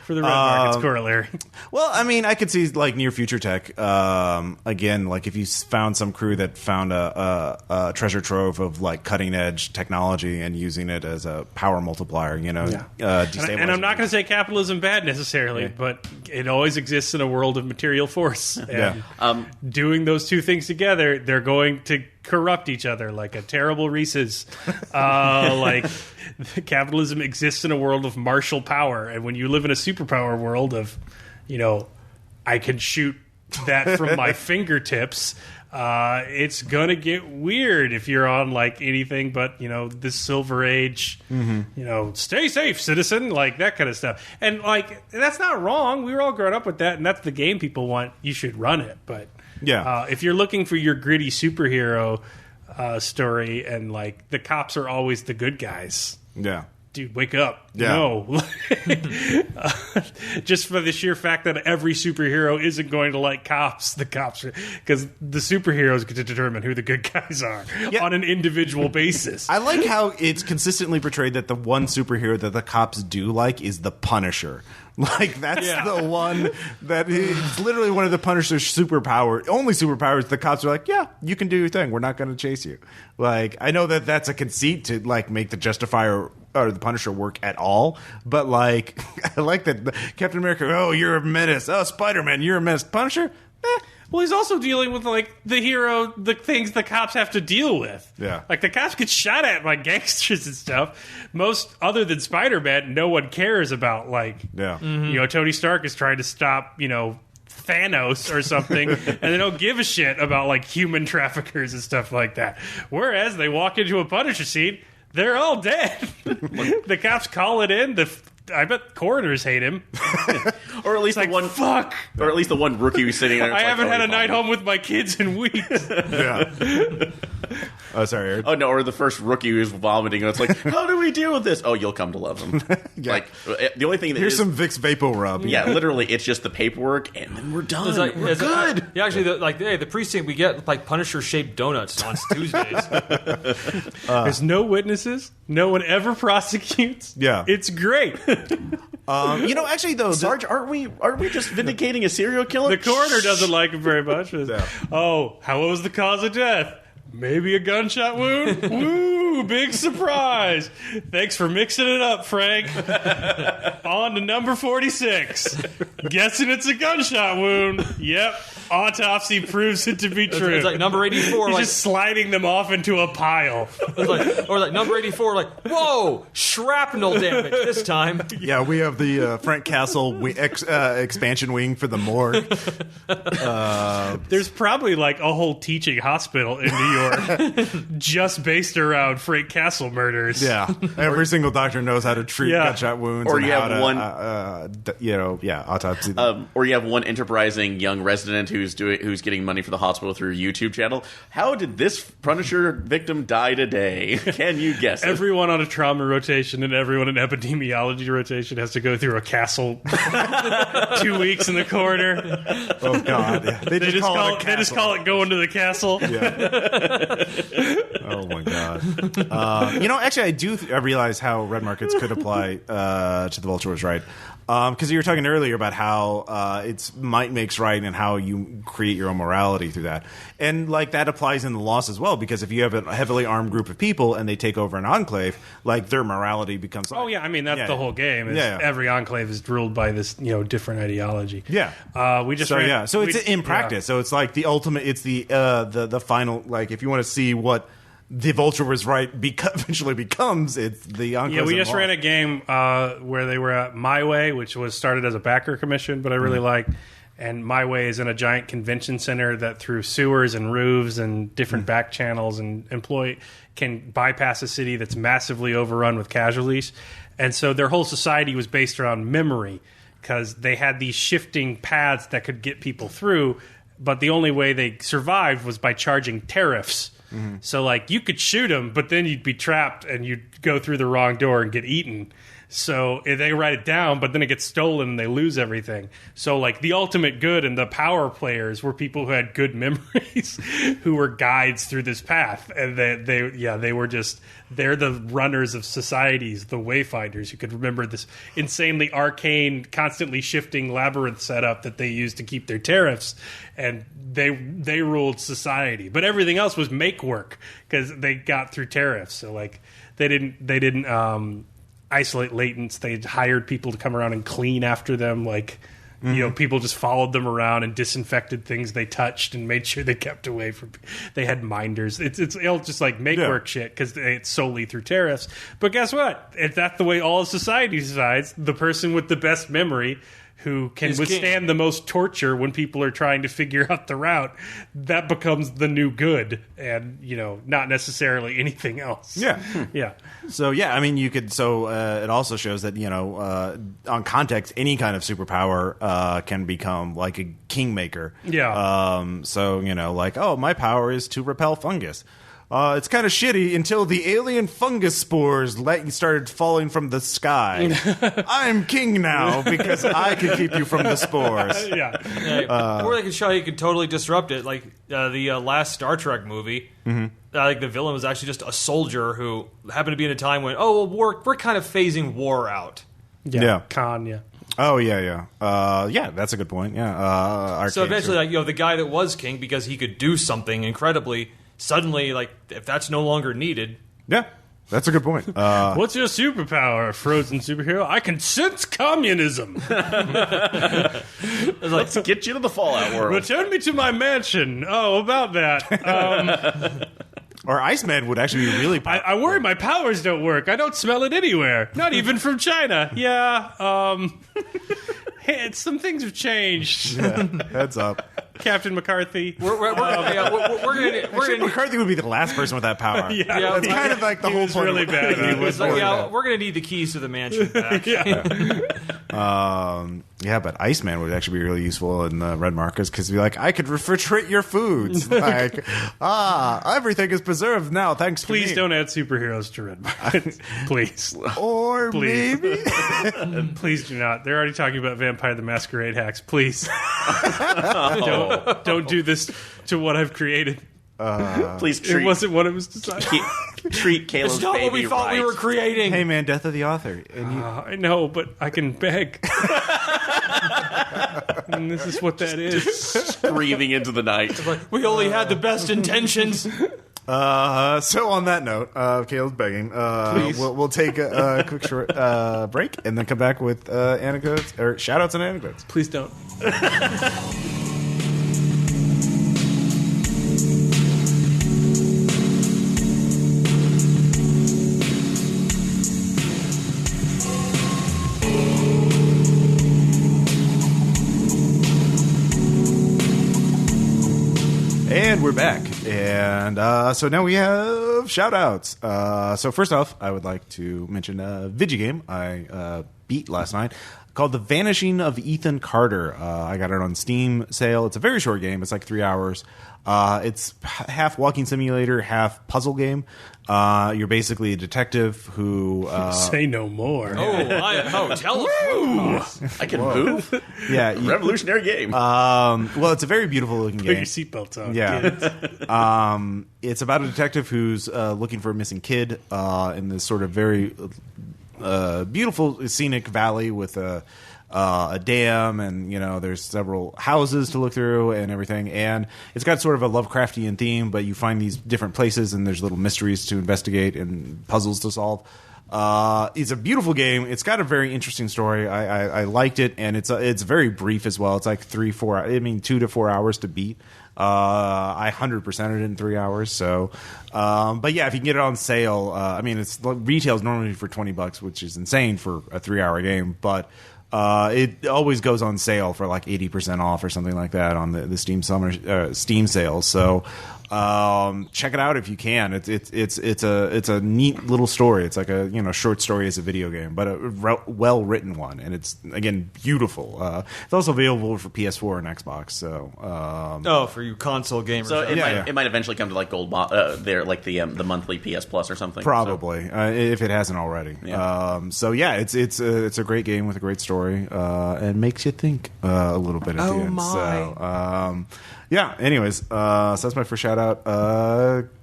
red markets corollary. Well, I mean, I could see like near future tech. Again, like if you found some crew that found a treasure trove of like cutting edge technology and using it as a power multiplier, you know. Yeah. And I'm not going to say capitalism bad necessarily, but it always exists in a world of material force. And doing those two things together, they're going to corrupt each other like a terrible Reese's. Like capitalism exists in a world of martial power, and when you live in a superpower world of, you know, I can shoot that from my fingertips, it's gonna get weird if you're on like anything but, you know, this Silver Age, you know, stay safe, citizen, like that kind of stuff. And like that's not wrong. We were all grown up with that, and that's the game people want. You should run it, but if you're looking for your gritty superhero story and like the cops are always the good guys. Yeah. Dude, wake up. Yeah. No. Just for the sheer fact that every superhero isn't going to like cops. The cops are, because the superheroes get to determine who the good guys are on an individual basis. I like how it's consistently portrayed that the one superhero that the cops do like is the Punisher. Like, that's the one that is literally one of the Punisher's only superpowers. The cops are like, yeah, you can do your thing. We're not going to chase you. Like, I know that that's a conceit to, like, make the Justifier or the Punisher work at all. But, like, I like that Captain America, oh, you're a menace. Oh, Spiderman, you're a menace. Punisher? Well, he's also dealing with, like, the things the cops have to deal with. Yeah. Like, the cops get shot at by gangsters and stuff. Most, other than Spider-Man, no one cares about, like, you know, Tony Stark is trying to stop, you know, Thanos or something, and they don't give a shit about, like, human traffickers and stuff like that. Whereas they walk into a Punisher scene, they're all dead. The cops call it in, I bet coroners hate him. Or at least like, or at least the one rookie who's sitting there. I haven't had a night home with my kids in weeks. Oh, sorry, Aaron. Oh, no, or the first rookie who's vomiting, and it's like, how do we deal with this? Oh, you'll come to love him. Like, the only thing that here's some Vicks Vapor Rub. Yeah, literally, it's just the paperwork, and then we're done. Like, we're good. Actually, the precinct, we get, like, Punisher-shaped donuts on Tuesdays. There's no witnesses. No one ever prosecutes. Yeah. It's great. You know, actually, though, Sarge, aren't we just vindicating a serial killer? The coroner doesn't like him very much. Oh, how was the cause of death? Maybe a gunshot wound? Woo, big surprise. Thanks for mixing it up, Frank. On to number 46. Guessing it's a gunshot wound. Yep. Autopsy proves it to be true. It's like number 84. He's like, just sliding them off into a pile. Or like number 84, like, whoa, shrapnel damage this time. Yeah, we have the Frank Castle expansion wing for the morgue. There's probably like a whole teaching hospital in New York just based around Frank Castle murders. Yeah, every single doctor knows how to treat gunshot wounds. Or you have autopsy. Or you have one enterprising young resident who's getting money for the hospital through a YouTube channel. How did this Punisher victim die today? Can you guess it? Everyone on a trauma rotation and everyone in epidemiology rotation has to go through a castle 2 weeks in the corner. Oh God! Yeah. They just call it going to the castle. Yeah. Oh my God! You know, actually, I realize how red markets could apply to the Vulture was right. Because you were talking earlier about how it's might makes right and how you create your own morality through that. And like that applies in the loss as well, because if you have a heavily armed group of people and they take over an enclave, like their morality becomes like, oh yeah, I mean that's the whole game. Every enclave is ruled by this, you know, different ideology. Yeah. So it's in practice. So it's like the ultimate, it's the final, like if you want to see what the Vulture was right eventually becomes, it's the enclave. Yeah, we just ran a game where they were at My Way, which was started as a backer commission, but I really liked. And My Way is in a giant convention center that through sewers and roofs and different back channels and can bypass a city that's massively overrun with casualties. And so their whole society was based around memory, because they had these shifting paths that could get people through, but the only way they survived was by charging tariffs. Mm-hmm. So, like, you could shoot them, but then you'd be trapped and you'd go through the wrong door and get eaten. So they write it down, but then it gets stolen and they lose everything. So like the ultimate good and the power players were people who had good memories, who were guides through this path, and they're the runners of societies, the wayfinders who could remember this insanely arcane, constantly shifting labyrinth setup that they used to keep their tariffs, and they ruled society. But everything else was make work because they got through tariffs. So like they didn't isolate latents. They hired people to come around and clean after them. Like, people just followed them around and disinfected things they touched and made sure they kept away from. They had minders. It's all just like make work shit because it's solely through tariffs. But guess what? If that's the way all of society decides, the person with the best memory, who can withstand the most torture when people are trying to figure out the route, that becomes the new good, and not necessarily anything else. Yeah. Yeah. So you could. So it also shows that on context, any kind of superpower can become like a kingmaker. Yeah. My power is to repel fungus. It's kind of shitty until the alien fungus spores started falling from the sky. I'm king now because I can keep you from the spores. Or they could show you could totally disrupt it, like the last Star Trek movie. Mm-hmm. Like the villain was actually just a soldier who happened to be in a time when we're kind of phasing war out. Yeah. Khan. Yeah. Oh yeah. That's a good point. Yeah. So eventually, the guy that was king, because he could do something incredibly. Suddenly, like, if that's no longer needed... Yeah, that's a good point. What's your superpower, frozen superhero? I can sense communism. Let's get you to the Fallout world. Return me to my mansion. Oh, about that. Or Iceman would actually be really powerful. I worry my powers don't work. I don't smell it anywhere. Not even from China. Yeah, some things have changed. Yeah, heads up. Captain McCarthy. McCarthy would be the last person with that power. Yeah, it's kind of like the whole point. Really bad. We're going to need the keys to the mansion back. But Iceman would actually be really useful in the Red Markets because be like, I could refrigerate your foods. Like, everything is preserved now thanks to me. Please don't add superheroes to Red Markets. Please. Or maybe. Please do not. They're already talking about Vampire the Masquerade hacks. Please. Don't do this to what I've created. Please treat. It wasn't what it was designed. Treat Caleb's It's not baby what we thought we were creating. Hey man, death of the author. And I know, but I can beg. And this is what that is. Breathing into the night. We only had the best intentions. So on that note, Caleb's begging. We'll take a quick short break and then come back with anecdotes or shout-outs and anecdotes. Please don't. And we're back. And so now we have shout-outs. So first off, I would like to mention a video game I beat last night called The Vanishing of Ethan Carter. I got it on Steam sale. It's a very short game. It's like 3 hours. It's half walking simulator, half puzzle game. You're basically a detective who... Say no more. Tell us. I can move? Yeah. Revolutionary game. Well, it's a very beautiful looking game. Put your seatbelts on. Yeah. It's about a detective who's looking for a missing kid in this sort of very beautiful scenic valley with a dam, and there's several houses to look through and everything, and it's got sort of a Lovecraftian theme, but you find these different places and there's little mysteries to investigate and puzzles to solve. It's a beautiful game. It's got a very interesting story. I liked it, and it's very brief as well. It's like 2 to 4 hours to beat. I 100%ed it in 3 hours. So, but yeah, if you can get it on sale, it's retails normally for $20, which is insane for a 3 hour game, but it always goes on sale for like 80% off or something like that on the Steam sale. So check it out if you can. It's a neat little story. It's like a short story as a video game, but a well written one, and it's again beautiful. It's also available for PS4 and Xbox. So for you console gamers. So it might eventually come to like gold there, like the monthly PS Plus or something. Probably if it hasn't already. Yeah. It's a great game with a great story and makes you think a little bit at the end. My. So anyways, so that's my first shout out.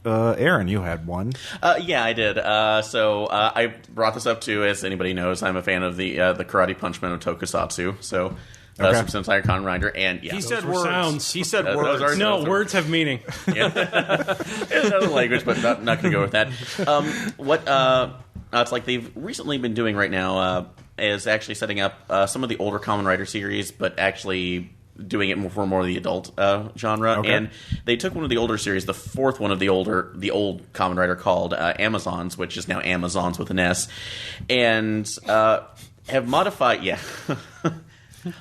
Aaron, you had one. Yeah, I did. So I brought this up too, as anybody knows, I'm a fan of the Karate Punchman of Tokusatsu. So Super Sentai Kamen Rider, and he said words. Sounds. He said words. Words have meaning. Yeah. It's another language, but not going to go with that. It's like they've recently been doing right now is actually setting up some of the older Kamen Rider series, but actually doing it for more of the adult genre. Okay. And they took one of the older series, the fourth one of the old Kamen Rider called Amazons, which is now Amazons with an S, and have modified. Yeah.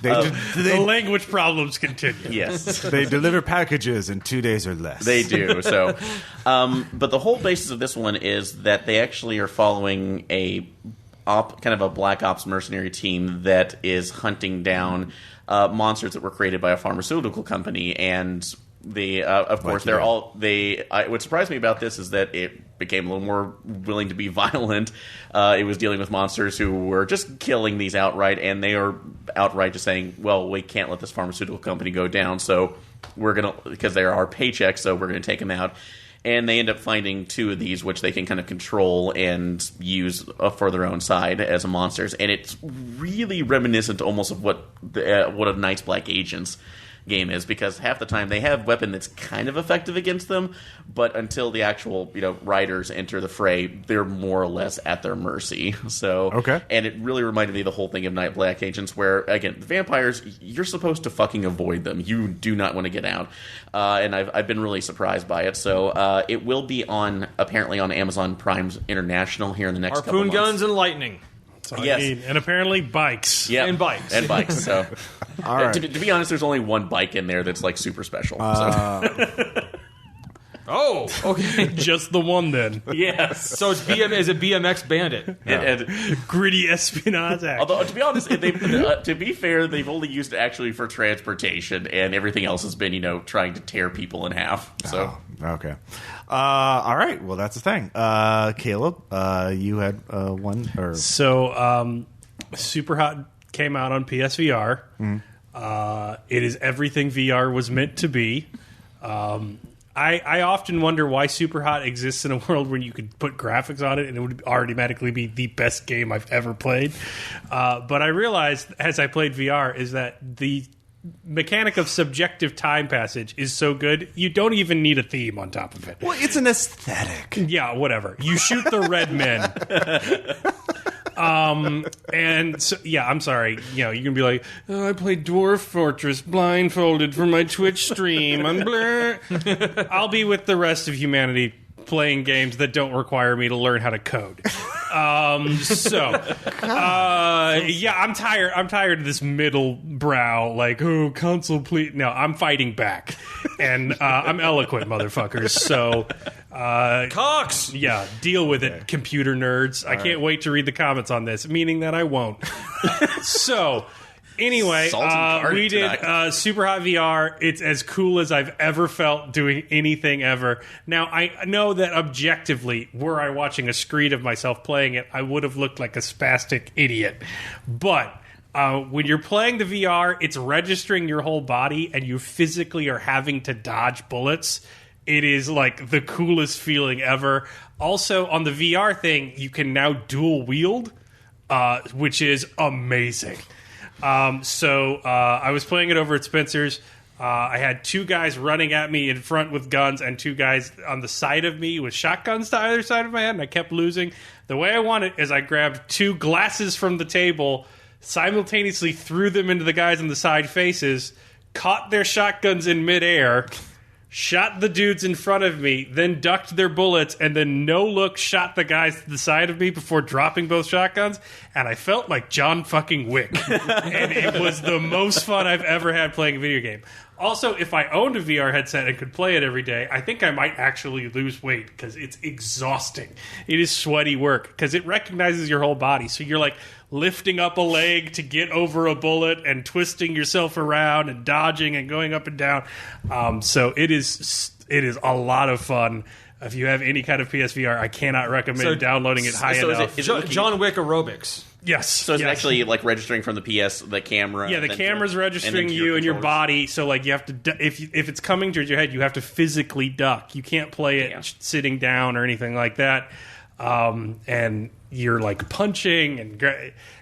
The language problems continue. Yes. They deliver packages in 2 days or less. They do. So, but the whole basis of this one is that they actually are following kind of a black ops mercenary team that is hunting down monsters that were created by a pharmaceutical company, and what surprised me about this is that it became a little more willing to be violent. It was dealing with monsters who were just killing these outright, and they are outright just saying, well, we can't let this pharmaceutical company go down, so we're going to, because they're our paycheck, so we're going to take them out. And they end up finding two of these, which they can kind of control and use for their own side as monsters. And it's really reminiscent almost of what a Night's Black Agents game is, because half the time they have weapon that's kind of effective against them, but until the actual riders enter the fray, they're more or less at their mercy. So and it really reminded me of the whole thing of Night Black Agents, where again the vampires, you're supposed to fucking avoid them. You do not want to get out, and I've been really surprised by it. So it will be apparently on Amazon Prime's International here in the next couple months. Harpoon guns and lightning. Yes. And apparently bikes. Yeah, and bikes. And bikes. So, all right. To be honest, there's only one bike in there that's like super special. Oh, okay. Just the one then. Yes. So it's BMX Bandit. And gritty espionage. Although, to be honest, to be fair, they've only used it actually for transportation, and everything else has been, trying to tear people in half. So okay. All right. Well, that's the thing. Caleb, you had one? So, Super Hot came out on PSVR. It is everything VR was meant to be. I often wonder why Super Hot exists in a world where you could put graphics on it and it would automatically be the best game I've ever played. But I realized as I played VR is that the mechanic of subjective time passage is so good, you don't even need a theme on top of it. Well, it's an aesthetic. Yeah, whatever. You shoot the red men. And so, yeah, I'm sorry. You can be like, oh, I played Dwarf Fortress blindfolded for my Twitch stream. I'll be with the rest of humanity playing games that don't require me to learn how to code. I'm tired. I'm tired of this middle brow, like, oh, console, please. No, I'm fighting back, and I'm eloquent, motherfuckers. So, Cox. Yeah, deal with it, computer nerds. I can't wait to read the comments on this, meaning that I won't. So. Anyway, we did Super Hot VR. It's as cool as I've ever felt doing anything ever. Now, I know that objectively, were I watching a screen of myself playing it, I would have looked like a spastic idiot. But when you're playing the VR, it's registering your whole body, and you physically are having to dodge bullets. It is like the coolest feeling ever. Also, on the VR thing, you can now dual wield, which is amazing. I was playing it over at Spencer's. I had two guys running at me in front with guns and two guys on the side of me with shotguns to either side of my head, and I kept losing. The way I won it is I grabbed two glasses from the table, simultaneously threw them into the guys on the side faces, caught their shotguns in midair, shot the dudes in front of me, then ducked their bullets, and then no-look shot the guys to the side of me before dropping both shotguns, and I felt like John fucking Wick. And it was the most fun I've ever had playing a video game. Also, if I owned a VR headset and could play it every day, I think I might actually lose weight because it's exhausting. It is sweaty work because it recognizes your whole body. So you're like lifting up a leg to get over a bullet and twisting yourself around and dodging and going up and down. So it is a lot of fun. If you have any kind of PSVR, I cannot recommend downloading it high enough. Is it John Wick aerobics? Yes. So it's actually like registering from the camera. Yeah, the camera's registering you and your body. So like you have to, if it's coming towards your head, you have to physically duck. You can't play it sitting down or anything like that. And you're like punching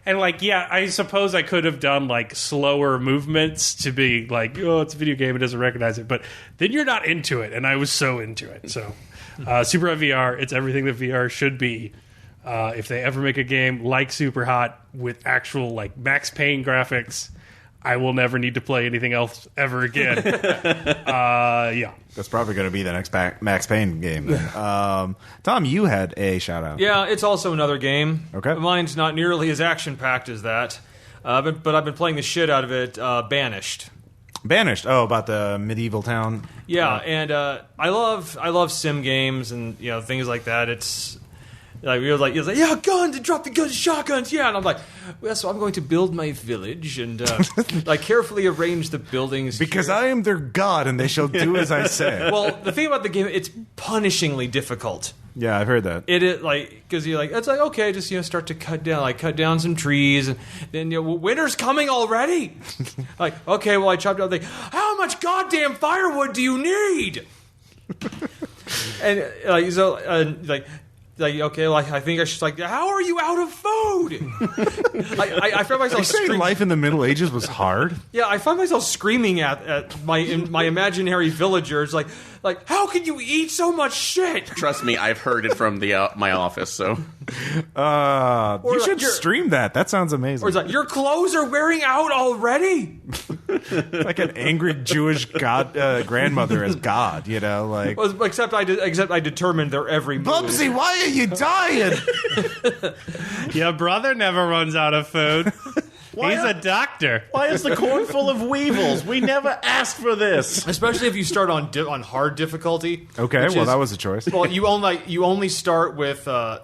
and like, yeah, I suppose I could have done like slower movements to be like, oh, it's a video game, it doesn't recognize it. But then you're not into it, and I was so into it. So Super Hot VR, it's everything that VR should be. If they ever make a game like Super Hot with actual like Max Payne graphics, I will never need to play anything else ever again. Yeah. That's probably going to be the next Max Payne game. Tom, you had a shout-out. Yeah, it's also another game. Okay. Mine's not nearly as action-packed as that, but I've been playing the shit out of it, Banished. Banished. Oh, about the medieval town. Yeah, and I love sim games and things like that. It's like he was like, yeah, guns, and drop the guns, shotguns, yeah. And I'm like, well, so I'm going to build my village and like carefully arrange the buildings because here. I am their god, and they shall do as I say. Well, the thing about the game, it's punishingly difficult. Yeah, I've heard that. It is like because you're like, it's like okay, just start to cut down some trees, and then winter's coming already. Like okay, well I chopped down. How much goddamn firewood do you need? And like so, like okay, like I think I should how are you out of food? I found myself saying life in the Middle Ages was hard. Yeah, I find myself screaming at my imaginary villagers like how can you eat so much shit? Trust me, I've heard it from my office. So you should stream that. That sounds amazing. Or it's like your clothes are wearing out already. Like an angry Jewish grandmother as God, like. Well, except I determined their every move. Bubsy, why are you dying? Your brother never runs out of food. He's a doctor. Why is the corn full of weevils? We never asked for this. Especially if you start on hard difficulty. Okay, well that was a choice. Well, you only start with a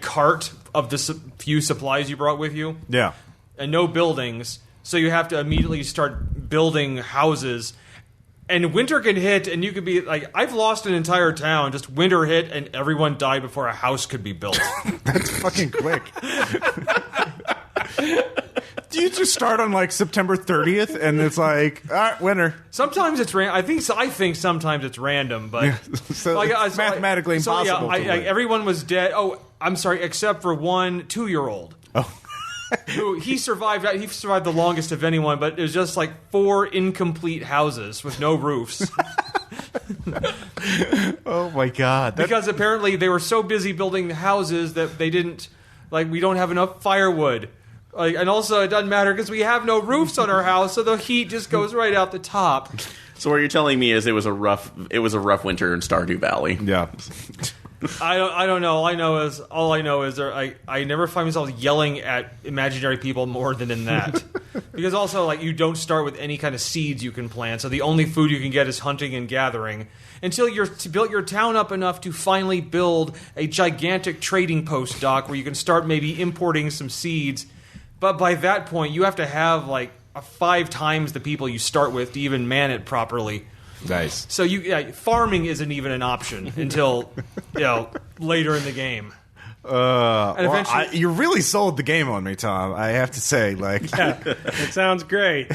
cart of the few supplies you brought with you. Yeah, and no buildings. So you have to immediately start building houses. And winter can hit, and you could be like, I've lost an entire town. Just winter hit, and everyone died before a house could be built. That's fucking quick. Do you just start on like September 30th, and it's like, all right, winter? Sometimes it's random. I think sometimes it's random, but so it's mathematically impossible. Everyone was dead. Oh, I'm sorry, except for one 2-year-old. Oh. Who he survived the longest of anyone, but it was just like 4 incomplete houses with no roofs. Oh my god. Because apparently they were so busy building the houses that they didn't we don't have enough firewood. And also it doesn't matter because we have no roofs on our house, so the heat just goes right out the top. So what you're telling me is it was a rough winter in Stardew Valley. Yeah. I don't know. All I know is I never find myself yelling at imaginary people more than in that. Because also you don't start with any kind of seeds you can plant, so the only food you can get is hunting and gathering until you've built your town up enough to finally build a gigantic trading post dock where you can start maybe importing some seeds. But by that point, you have to have 5 times the people you start with to even man it properly. Nice. So farming isn't even an option until later in the game. And eventually, you really sold the game on me, Tom. I have to say, yeah, it sounds great.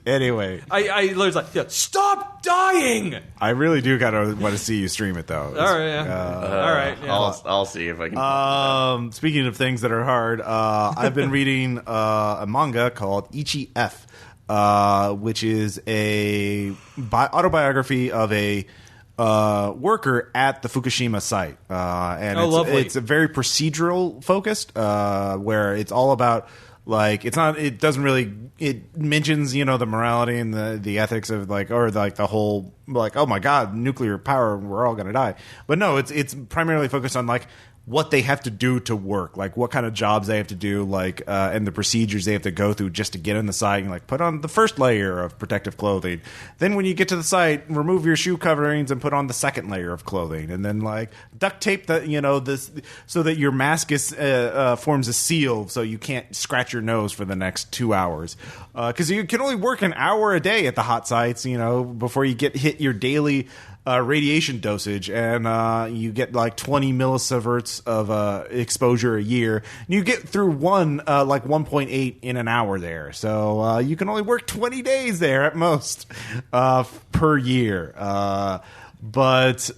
Anyway, I literally stop dying. I really do want to see you stream it, though. All right, yeah. All right, yeah. I'll see if I can. Speaking of things that are hard, I've been reading a manga called Ichi F. Which is a autobiography of a worker at the Fukushima site, and it's a very procedural focused, where it's all about Like it doesn't really, it mentions, the morality and the ethics of the whole, oh my God, nuclear power, we're all going to die. But no, it's primarily focused on what they have to do to work, like what kind of jobs they have to do, and the procedures they have to go through just to get on the site, and put on the first layer of protective clothing. Then when you get to the site, remove your shoe coverings and put on the second layer of clothing, and then duct tape this so that your mask is forms a seal, so you can't scratch your nose for the next 2 hours, because you can only work an hour a day at the hot sites, before you hit your daily radiation dosage, and you get 20 millisieverts of exposure a year. And you get through 1.8 in an hour there, so you can only work 20 days there at most per year. But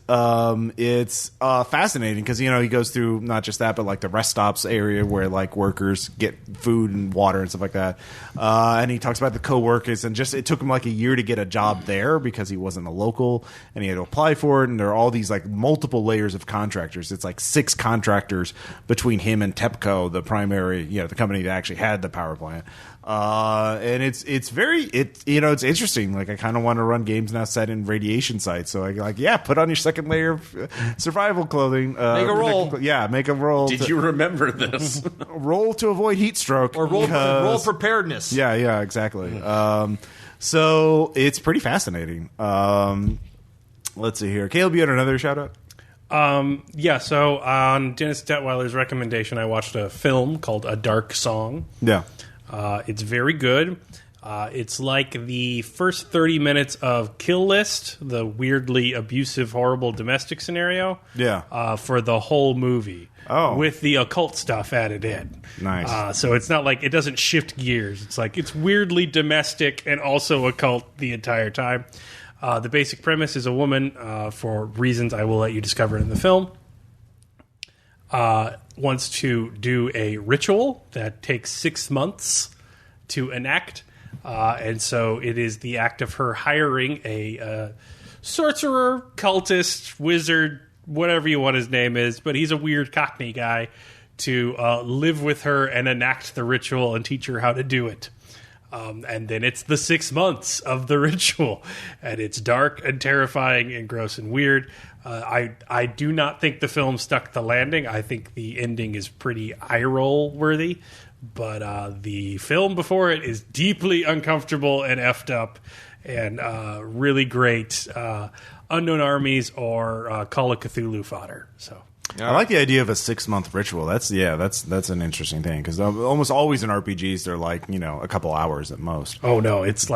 it's fascinating because he goes through not just that, but the rest stops area where workers get food and water and stuff like that. And he talks about the co-workers, and just it took him a year to get a job there because he wasn't a local and he had to apply for it. And there are all these multiple layers of contractors. It's 6 contractors between him and TEPCO, the primary, the company that actually had the power plant. And it's interesting. I kind of want to run games now set in radiation sites. So put on your second layer of survival clothing. Make a roll. Make a roll. Did you remember this? Roll to avoid heat stroke. Or roll preparedness. Yeah, exactly. So it's pretty fascinating. Let's see here. Caleb, you had another shout out? So on Dennis Detweiler's recommendation, I watched a film called A Dark Song. Yeah. It's very good. It's like the first 30 minutes of Kill List, the weirdly abusive, horrible domestic scenario. Yeah. For the whole movie. Oh. With the occult stuff added in. Nice. So it's not it doesn't shift gears. It's weirdly domestic and also occult the entire time. The basic premise is a woman, for reasons I will let you discover in the film, wants to do a ritual that takes 6 months to enact. And so it is the act of her hiring a sorcerer, cultist, wizard, whatever you want his name is, but he's a weird Cockney guy, to live with her and enact the ritual and teach her how to do it. And then it's the 6 months of the ritual, and it's dark and terrifying and gross and weird. I do not think the film stuck the landing. I think the ending is pretty eye-roll worthy, but the film before it is deeply uncomfortable and effed up, and really great Unknown Armies or Call of Cthulhu fodder. So. I like the idea of a 6-month ritual. That's an interesting thing, because almost always in RPGs they're a couple hours at most. Oh no, it's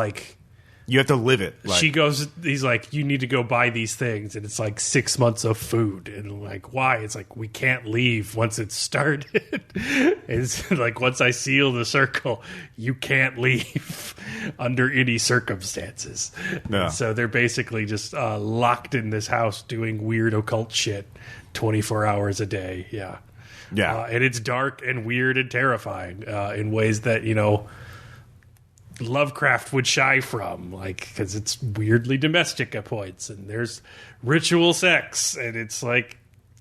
you have to live it. She goes, he's you need to go buy these things, and it's 6 months of food, and why? It's we can't leave once it's started. It's once I seal the circle, you can't leave under any circumstances. Yeah. So they're basically just locked in this house doing weird occult shit 24 hours a day. Yeah. And it's dark and weird and terrifying in ways that, Lovecraft would shy from, because it's weirdly domestic at points, and there's ritual sex, and it's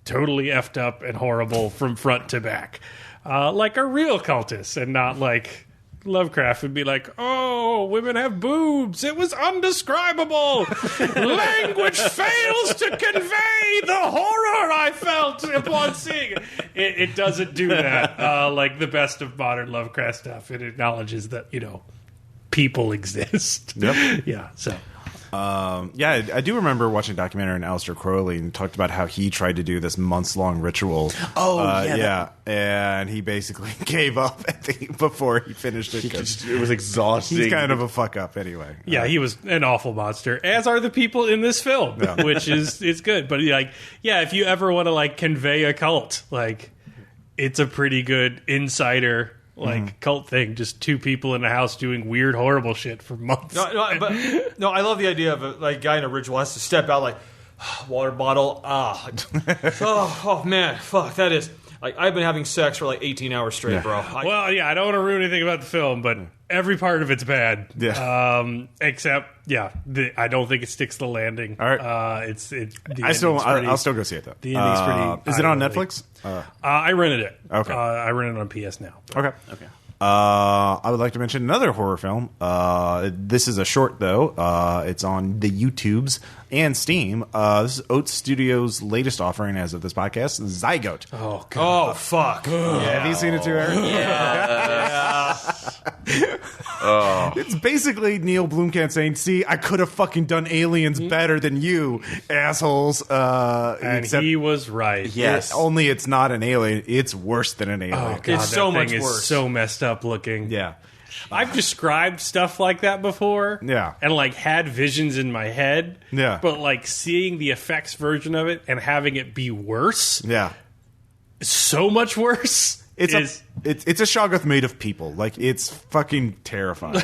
totally effed up and horrible from front to back, like a real cultist, and not Lovecraft would be oh, women have boobs, it was undescribable, language fails to convey the horror I felt upon seeing it. It doesn't do that like the best of modern Lovecraft stuff. It acknowledges that people exist. Yep. Yeah. So. I do remember watching a documentary on Aleister Crowley, and talked about how he tried to do this months-long ritual. And he basically gave up before he finished it. It was exhausting. He's kind of a fuck-up anyway. Yeah, he was an awful monster, as are the people in this film, which is good. But if you ever want to convey a cult, it's a pretty good insider cult thing. Just two people in a house doing weird, horrible shit for months. I love the idea of a guy in a ritual has to step out water bottle. Oh man, fuck, that is. I've been having sex for 18 hours straight, bro. I don't want to ruin anything about the film, but every part of it's bad. Yeah. Except, I don't think it sticks the landing. All right. I'll still go see it though. The ending's pretty. Is it on Netflix? I rented it. Okay. I rented it on PS Now. Okay. I would like to mention another horror film. This is a short, though. It's on the YouTubes and Steam. This is Oats Studios' latest offering as of this podcast, Zygote. Oh, God. Oh, fuck. Have you seen it too, Aaron? Yeah. It's basically Neil Blomkamp saying, see, I could have fucking done Aliens better than you, assholes. And he was right. Yes. Only it's not an alien. It's worse than an alien. Oh, God, it's so much worse. Is so messed up looking. Yeah. I've described stuff like that before. Yeah. And like had visions in my head. Yeah. But like seeing the effects version of it and having it be worse. Yeah. So much worse. It's a Shoggoth made of people. Like, it's fucking terrifying.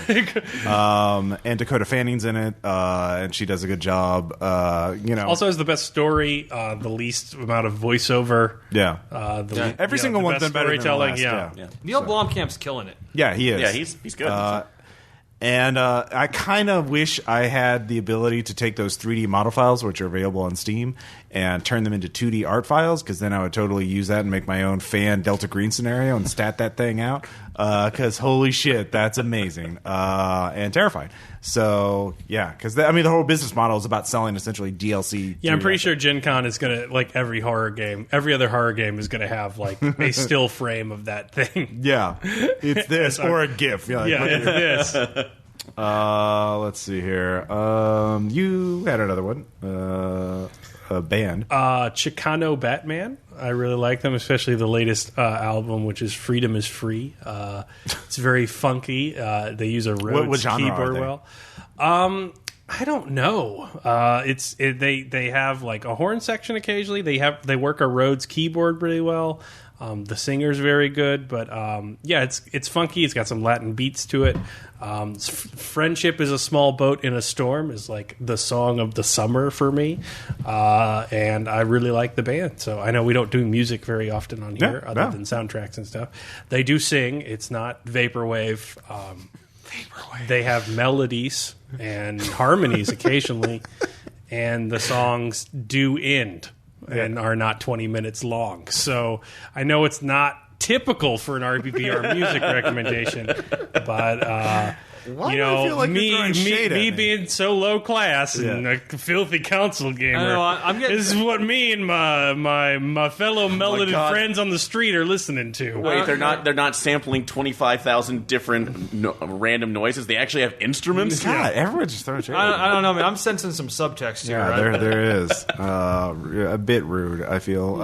And Dakota Fanning's in it, and she does a good job. Also has the best story, the least amount of voiceover. Yeah. Every single one's been better than the last. Yeah. Neil Blomkamp's killing it. Yeah, he is. Yeah, he's good. And I kind of wish I had the ability to take those 3D model files, which are available on Steam, and turn them into 2D art files, because then I would totally use that and make my own fan Delta Green scenario and stat that thing out. Because holy shit, that's amazing and terrifying. So, yeah, because the whole business model is about selling essentially DLC. Yeah, I'm pretty sure Gen Con is going to, like every other horror game is going to have like a still frame of that thing. Yeah, it's this or a GIF. It's this. Let's see here. You had another one. A band. Chicano Batman. I really like them, especially the latest album, which is Freedom is Free. It's very funky. They use a Rhodes keyboard well. I don't know. They have like a horn section occasionally. They work a Rhodes keyboard really well. The singer's very good, but it's funky. It's got some Latin beats to it. Friendship is a Small Boat in a Storm is like the song of the summer for me, and I really like the band. So I know we don't do music very often on here, other than soundtracks and stuff. They do sing. It's not vaporwave. They have melodies and harmonies occasionally, and the songs do end and are not 20 minutes long. So I know it's not typical for an RPPR music recommendation, but Why do I feel like me being so low class and a filthy console gamer, this is what me and my fellow melodied friends on the street are listening to. Wait, they're not sampling 25,000 different random noises. They actually have instruments. God, everyone's just throwing shit. I don't know, man. I'm sensing some subtext here. Yeah, there is a bit rude, I feel.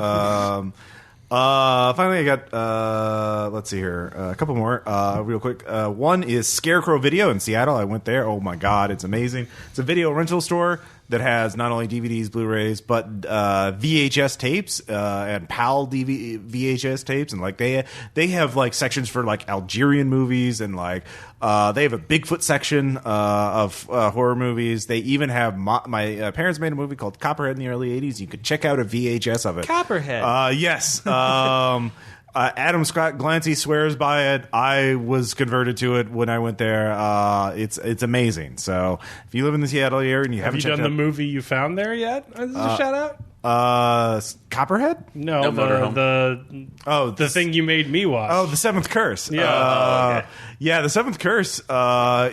Finally, I got, let's see here, a couple more, real quick. One is Scarecrow Video in Seattle. I went there. Oh my God, it's amazing. It's a video rental store that has not only DVDs, Blu-rays, but VHS tapes and PAL VHS tapes, and like they have like sections for like Algerian movies, and like they have a Bigfoot section of horror movies. They even have my parents made a movie called Copperhead in the early '80s. You could check out a VHS of it. Copperhead. Yes. Adam Scott Glancy swears by it. I was converted to it when I went there. It's amazing. So if you live in the Seattle area and you haven't done the movie you found there yet? Is a shout out? Copperhead? No, the thing you made me watch. Oh, The Seventh Curse. Yeah. Okay. Yeah, The Seventh Curse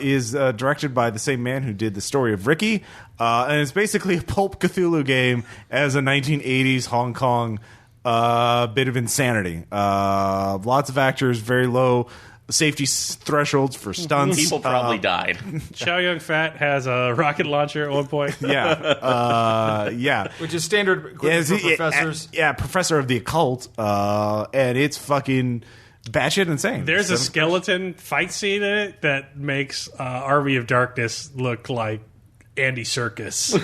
is directed by the same man who did The Story of Ricky, and it's basically a pulp Cthulhu game as a 1980s Hong Kong bit of insanity. Lots of actors, very low safety thresholds for stunts. People probably died. Chow Yun-Fat has a rocket launcher at one point. Yeah. Which is standard equipment for professors. Professor of the occult, and it's fucking batshit insane. There's a skeleton fight scene in it that makes Army of Darkness look like Andy Serkis.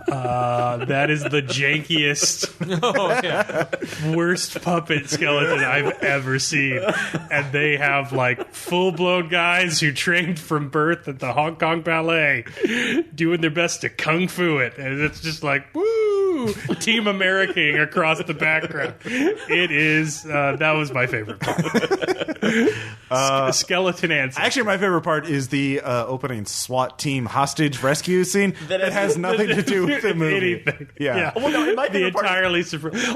That is the jankiest, worst puppet skeleton I've ever seen. And they have like full-blown guys who trained from birth at the Hong Kong Ballet doing their best to kung fu it. And it's just like, woo! Team Americaing across the background. It is that was my favorite part. Skeleton ancestry. Actually, my favorite part is the opening SWAT team hostage rescue scene that has nothing to do with the movie. Anything. Yeah. Well, no, The entirely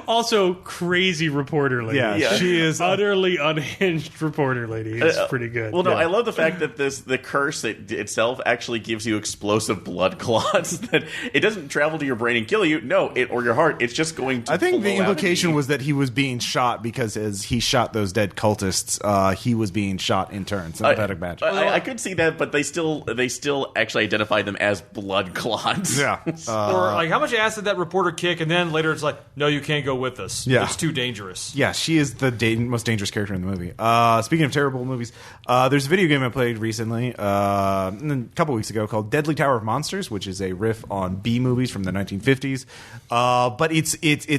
also crazy reporter lady. Yeah, she is utterly unhinged reporter lady. It's pretty good. Well, no, I love the fact that the curse itself actually gives you explosive blood clots. That it doesn't travel to your brain and kill you. No, or your heart. It's just going to. I think the implication was that he was being shot because as he shot those dead cultists, he was being shot in turn. Sympathetic match. I could see that, but they still actually identify them as blood clots. Yeah. Or like, how much ass did that reporter kick? And then later it's like, no, you can't go with us. Yeah. It's too dangerous. Yeah, she is the most dangerous character in the movie. Speaking of terrible movies, there's a video game I played recently, a couple weeks ago, called Deadly Tower of Monsters, which is a riff on B movies from the 1950s. But it's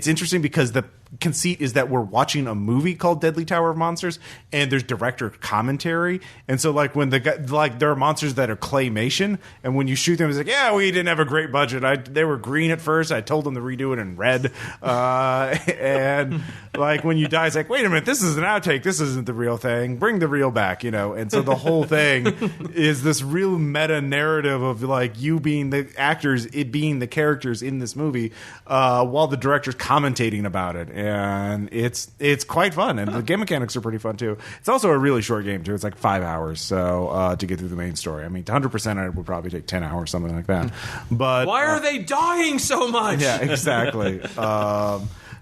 interesting because the conceit is that we're watching a movie called Deadly Tower of Monsters, and there's director commentary, and so like when there are monsters that are claymation, and when you shoot them, it's like, yeah, we didn't have a great budget. They were green at first. I told them to redo it in red, and like when you die, it's like, wait a minute, this is an outtake. This isn't the real thing. Bring the real back, And so the whole thing is this real meta narrative of like you being the actors, it being the characters in this movie, while the director's commentating about it. And it's quite fun, and the game mechanics are pretty fun too. It's also a really short game too. It's like 5 hours, so to get through the main story. I mean, 100% it would probably take 10 hours, something like that. But why are they dying so much? Yeah, exactly.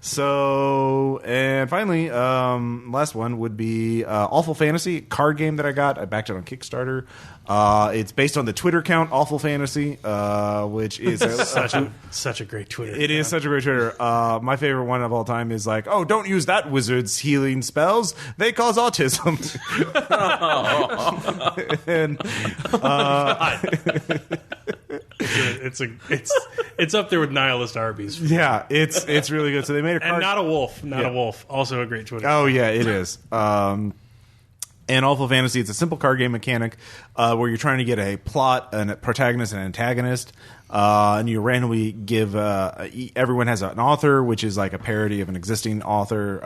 So, and finally, last one would be Awful Fantasy, card game that I got. I backed it on Kickstarter. It's based on the Twitter account Awful Fantasy, which is such a great Twitter. It is such a great Twitter. My favorite one of all time is like, oh, don't use that wizard's healing spells. They cause autism. And it's up there with Nihilist Arby's. Yeah, it's really good. So they made a card, and not a wolf. Also a great Twitter. Oh yeah, it is. And Awful Fantasy, it's a simple card game mechanic where you're trying to get a plot, a protagonist, and an antagonist. And you randomly give everyone has an author, which is like a parody of an existing author,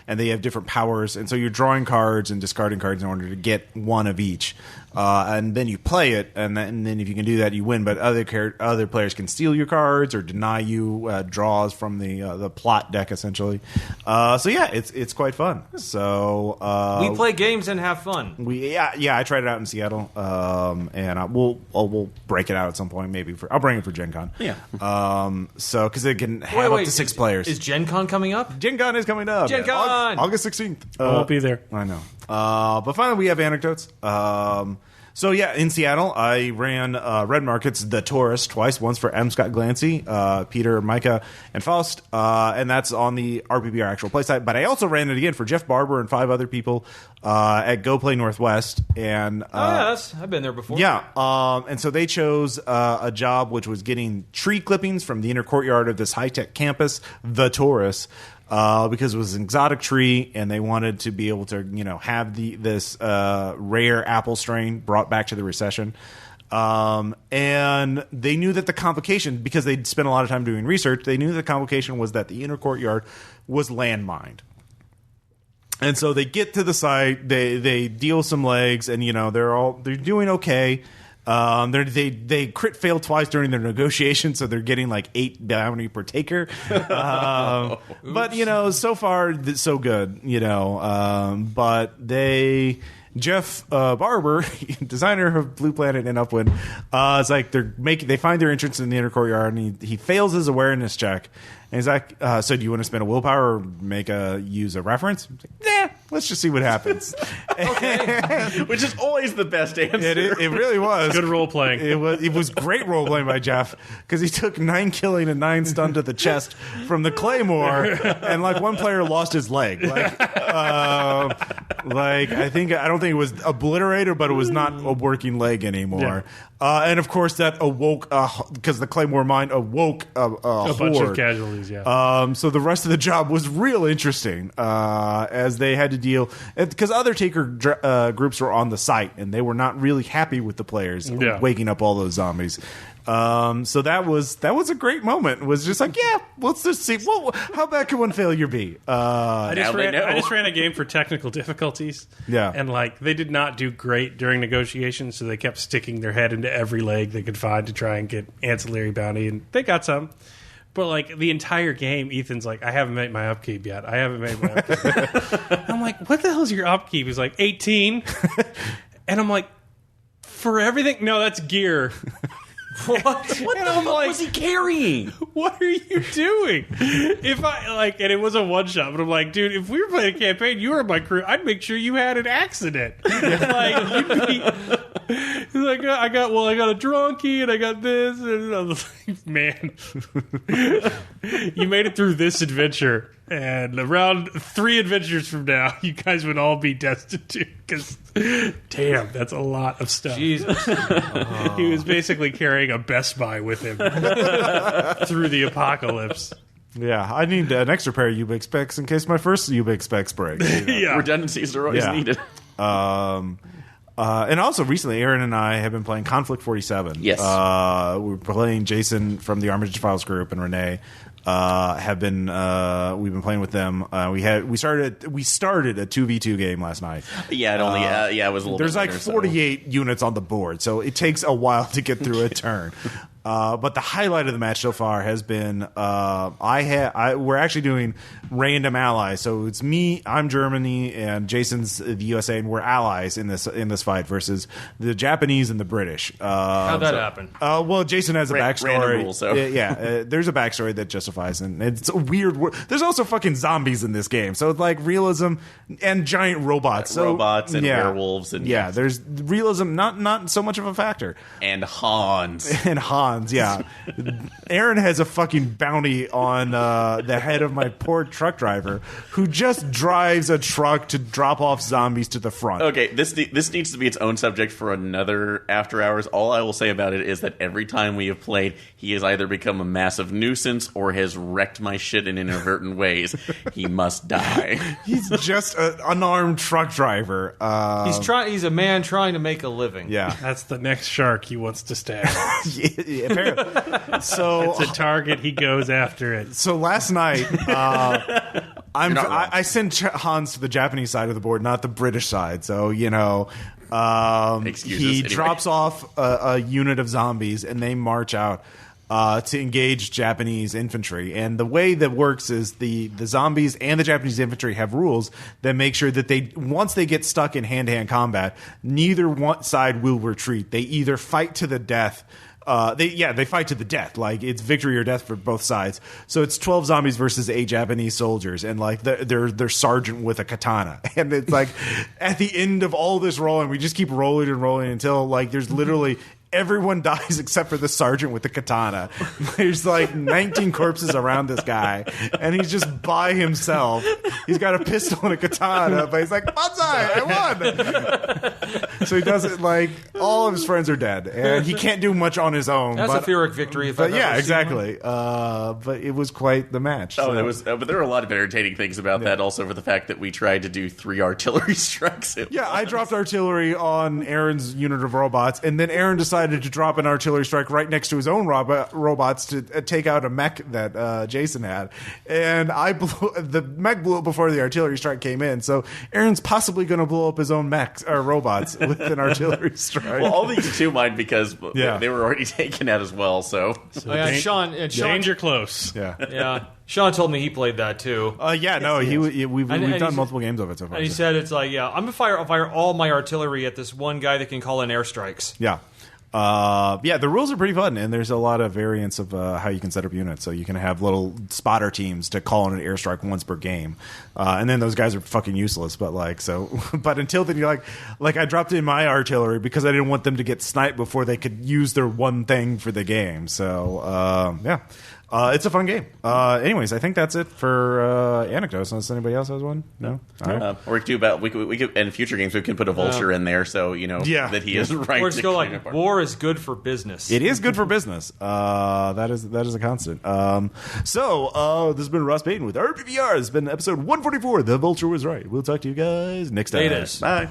and they have different powers. And so you're drawing cards and discarding cards in order to get one of each. And then you play it, and then if you can do that, you win. But other players can steal your cards or deny you draws from the plot deck, essentially. So yeah, it's quite fun. So we play games and have fun. I tried it out in Seattle, and we'll break it out at some point. Maybe I'll bring it for Gen Con. Yeah. So because it can have up to 6 players. Is Gen Con coming up? Gen Con is coming up. Gen Con! August 16th. I won't be there. I know. But finally, we have anecdotes. So yeah, in Seattle, I ran Red Market's The Tourist twice. Once for M. Scott Glancy, Peter, Micah, and Faust, and that's on the RPPR actual play site. But I also ran it again for Jeff Barber and 5 other people at Go Play Northwest. And I've been there before. Yeah, and so they chose a job which was getting tree clippings from the inner courtyard of this high-tech campus, The Tourist. Because it was an exotic tree, and they wanted to be able to, have this rare apple strain brought back to the recession. And they knew that the complication, because they'd spent a lot of time doing research, they knew the complication was that the inner courtyard was landmined. And so they get to the site, they deal some legs, and they're doing okay. They crit failed twice during their negotiation, so they're getting like 8 bounty per taker. But so far so good. But Jeff Barber, designer of Blue Planet and Upwind, it's like they find their entrance in the inner courtyard, and he fails his awareness check. And he's like, so do you want to spend a willpower or use a reference? I'm like, nah, let's just see what happens. Which is always the best answer. It really was. Good role playing. It was great role playing by Jeff, because he took 9 killing and 9 stun to the chest from the claymore, and like one player lost his leg. I don't think it was obliterated, but it was not a working leg anymore. Yeah. And of course that awoke, because the claymore mine awoke a bunch of casualties. Yeah. So the rest of the job was real interesting, as they had to deal, because other taker groups were on the site, and they were not really happy with the players waking up all those zombies. So that was a great moment. It was just like, yeah, let's just see. How bad can one failure be? I just ran a game for technical difficulties. Yeah. And like they did not do great during negotiations, so they kept sticking their head into every leg they could find to try and get ancillary bounty, and they got some. But like the entire game, Ethan's like, I haven't made my upkeep yet. I'm like, what the hell's your upkeep? He's like, 18. And I'm like, for everything? No, that's gear. What the fuck was he carrying? What are you doing? If I like, and it was a one shot, but I'm like, dude, if we were playing a campaign, you were my crew, I'd make sure you had an accident. Like, you'd be. He's like, I got a drunkie and I got this, and I was like, man, you made it through this adventure, and around 3 adventures from now, you guys would all be destitute because, damn, that's a lot of stuff. Jesus, He was basically carrying a Best Buy with him through the apocalypse. Yeah, I need an extra pair of Ubix specs in case my first Ubix specs break. Yeah, redundancies are always needed. And also recently, Aaron and I have been playing Conflict 47. Yes. We were playing Jason from the Armitage Files group and Renee. We've been playing with them. We started a 2v2 game last night. Yeah, it was a little. There's like 48 units on the board, so it takes a while to get through a turn. But the highlight of the match so far has been we're actually doing random allies. So it's me, I'm Germany, and Jason's the USA, and we're allies in this fight versus the Japanese and the British. How'd that happen? Well, Jason has a backstory. Random rules, so. There's a backstory that justifies, and it's a weird. There's also fucking zombies in this game, so it's like realism and giant robots. So, robots and werewolves and there's realism, not so much of a factor. And Hans. Yeah. Aaron has a fucking bounty on the head of my poor truck driver who just drives a truck to drop off zombies to the front. Okay, this needs to be its own subject for another After Hours. All I will say about it is that every time we have played, he has either become a massive nuisance or has wrecked my shit in inadvertent ways. He must die. He's just an unarmed truck driver. He's a man trying to make a living. Yeah. That's the next shark he wants to stab. Yeah, apparently. So it's a target. He goes after it. So last night, I sent Hans to the Japanese side of the board, not the British side. So he drops off a unit of zombies, and they march out to engage Japanese infantry. And the way that works is the zombies and the Japanese infantry have rules that make sure that once they get stuck in hand-to-hand combat, neither one side will retreat. They either fight to the death. They fight to the death. Like, it's victory or death for both sides. So it's 12 zombies versus 8 Japanese soldiers, and like their sergeant with a katana. And it's like at the end of all this rolling, we just keep rolling and rolling until like there's literally everyone dies except for the sergeant with the katana. There's like 19 corpses around this guy, and he's just by himself. He's got a pistol and a katana, but he's like, "Banzai, I won!" So he does it like all of his friends are dead, and he can't do much on his own. That's a Pyrrhic victory. But yeah, exactly. But it was quite the match. Oh, it was. But there were a lot of entertaining things about that. Also, for the fact that we tried to do 3 artillery strikes. I dropped artillery on Aaron's unit of robots, and then Aaron decided to drop an artillery strike right next to his own robots to take out a mech that Jason had. And the mech blew up before the artillery strike came in. So Aaron's possibly going to blow up his own mechs or robots with an artillery strike. Well, all these two might because they were already taken out as well. So Sean, danger close. Yeah. Sean told me he played that too. We've done multiple games of it so far. And he said it's like, I'm gonna fire all my artillery at this one guy that can call in airstrikes. Yeah. The rules are pretty fun, and there's a lot of variants of how you can set up units. So you can have little spotter teams to call in an airstrike once per game, and then those guys are fucking useless. But but until then, you're like I dropped in my artillery because I didn't want them to get sniped before they could use their one thing for the game. So it's a fun game. Anyways, I think that's it for anecdotes. Unless anybody else has one, no. All right. Or we could in future games we can put a Vulture in there, so that he is right. Or just go like war is good for business. It is good for business. That is a constant. This has been Ross Payton with RPPR. This has been episode 144. The Vulture was right. We'll talk to you guys next time. Bye.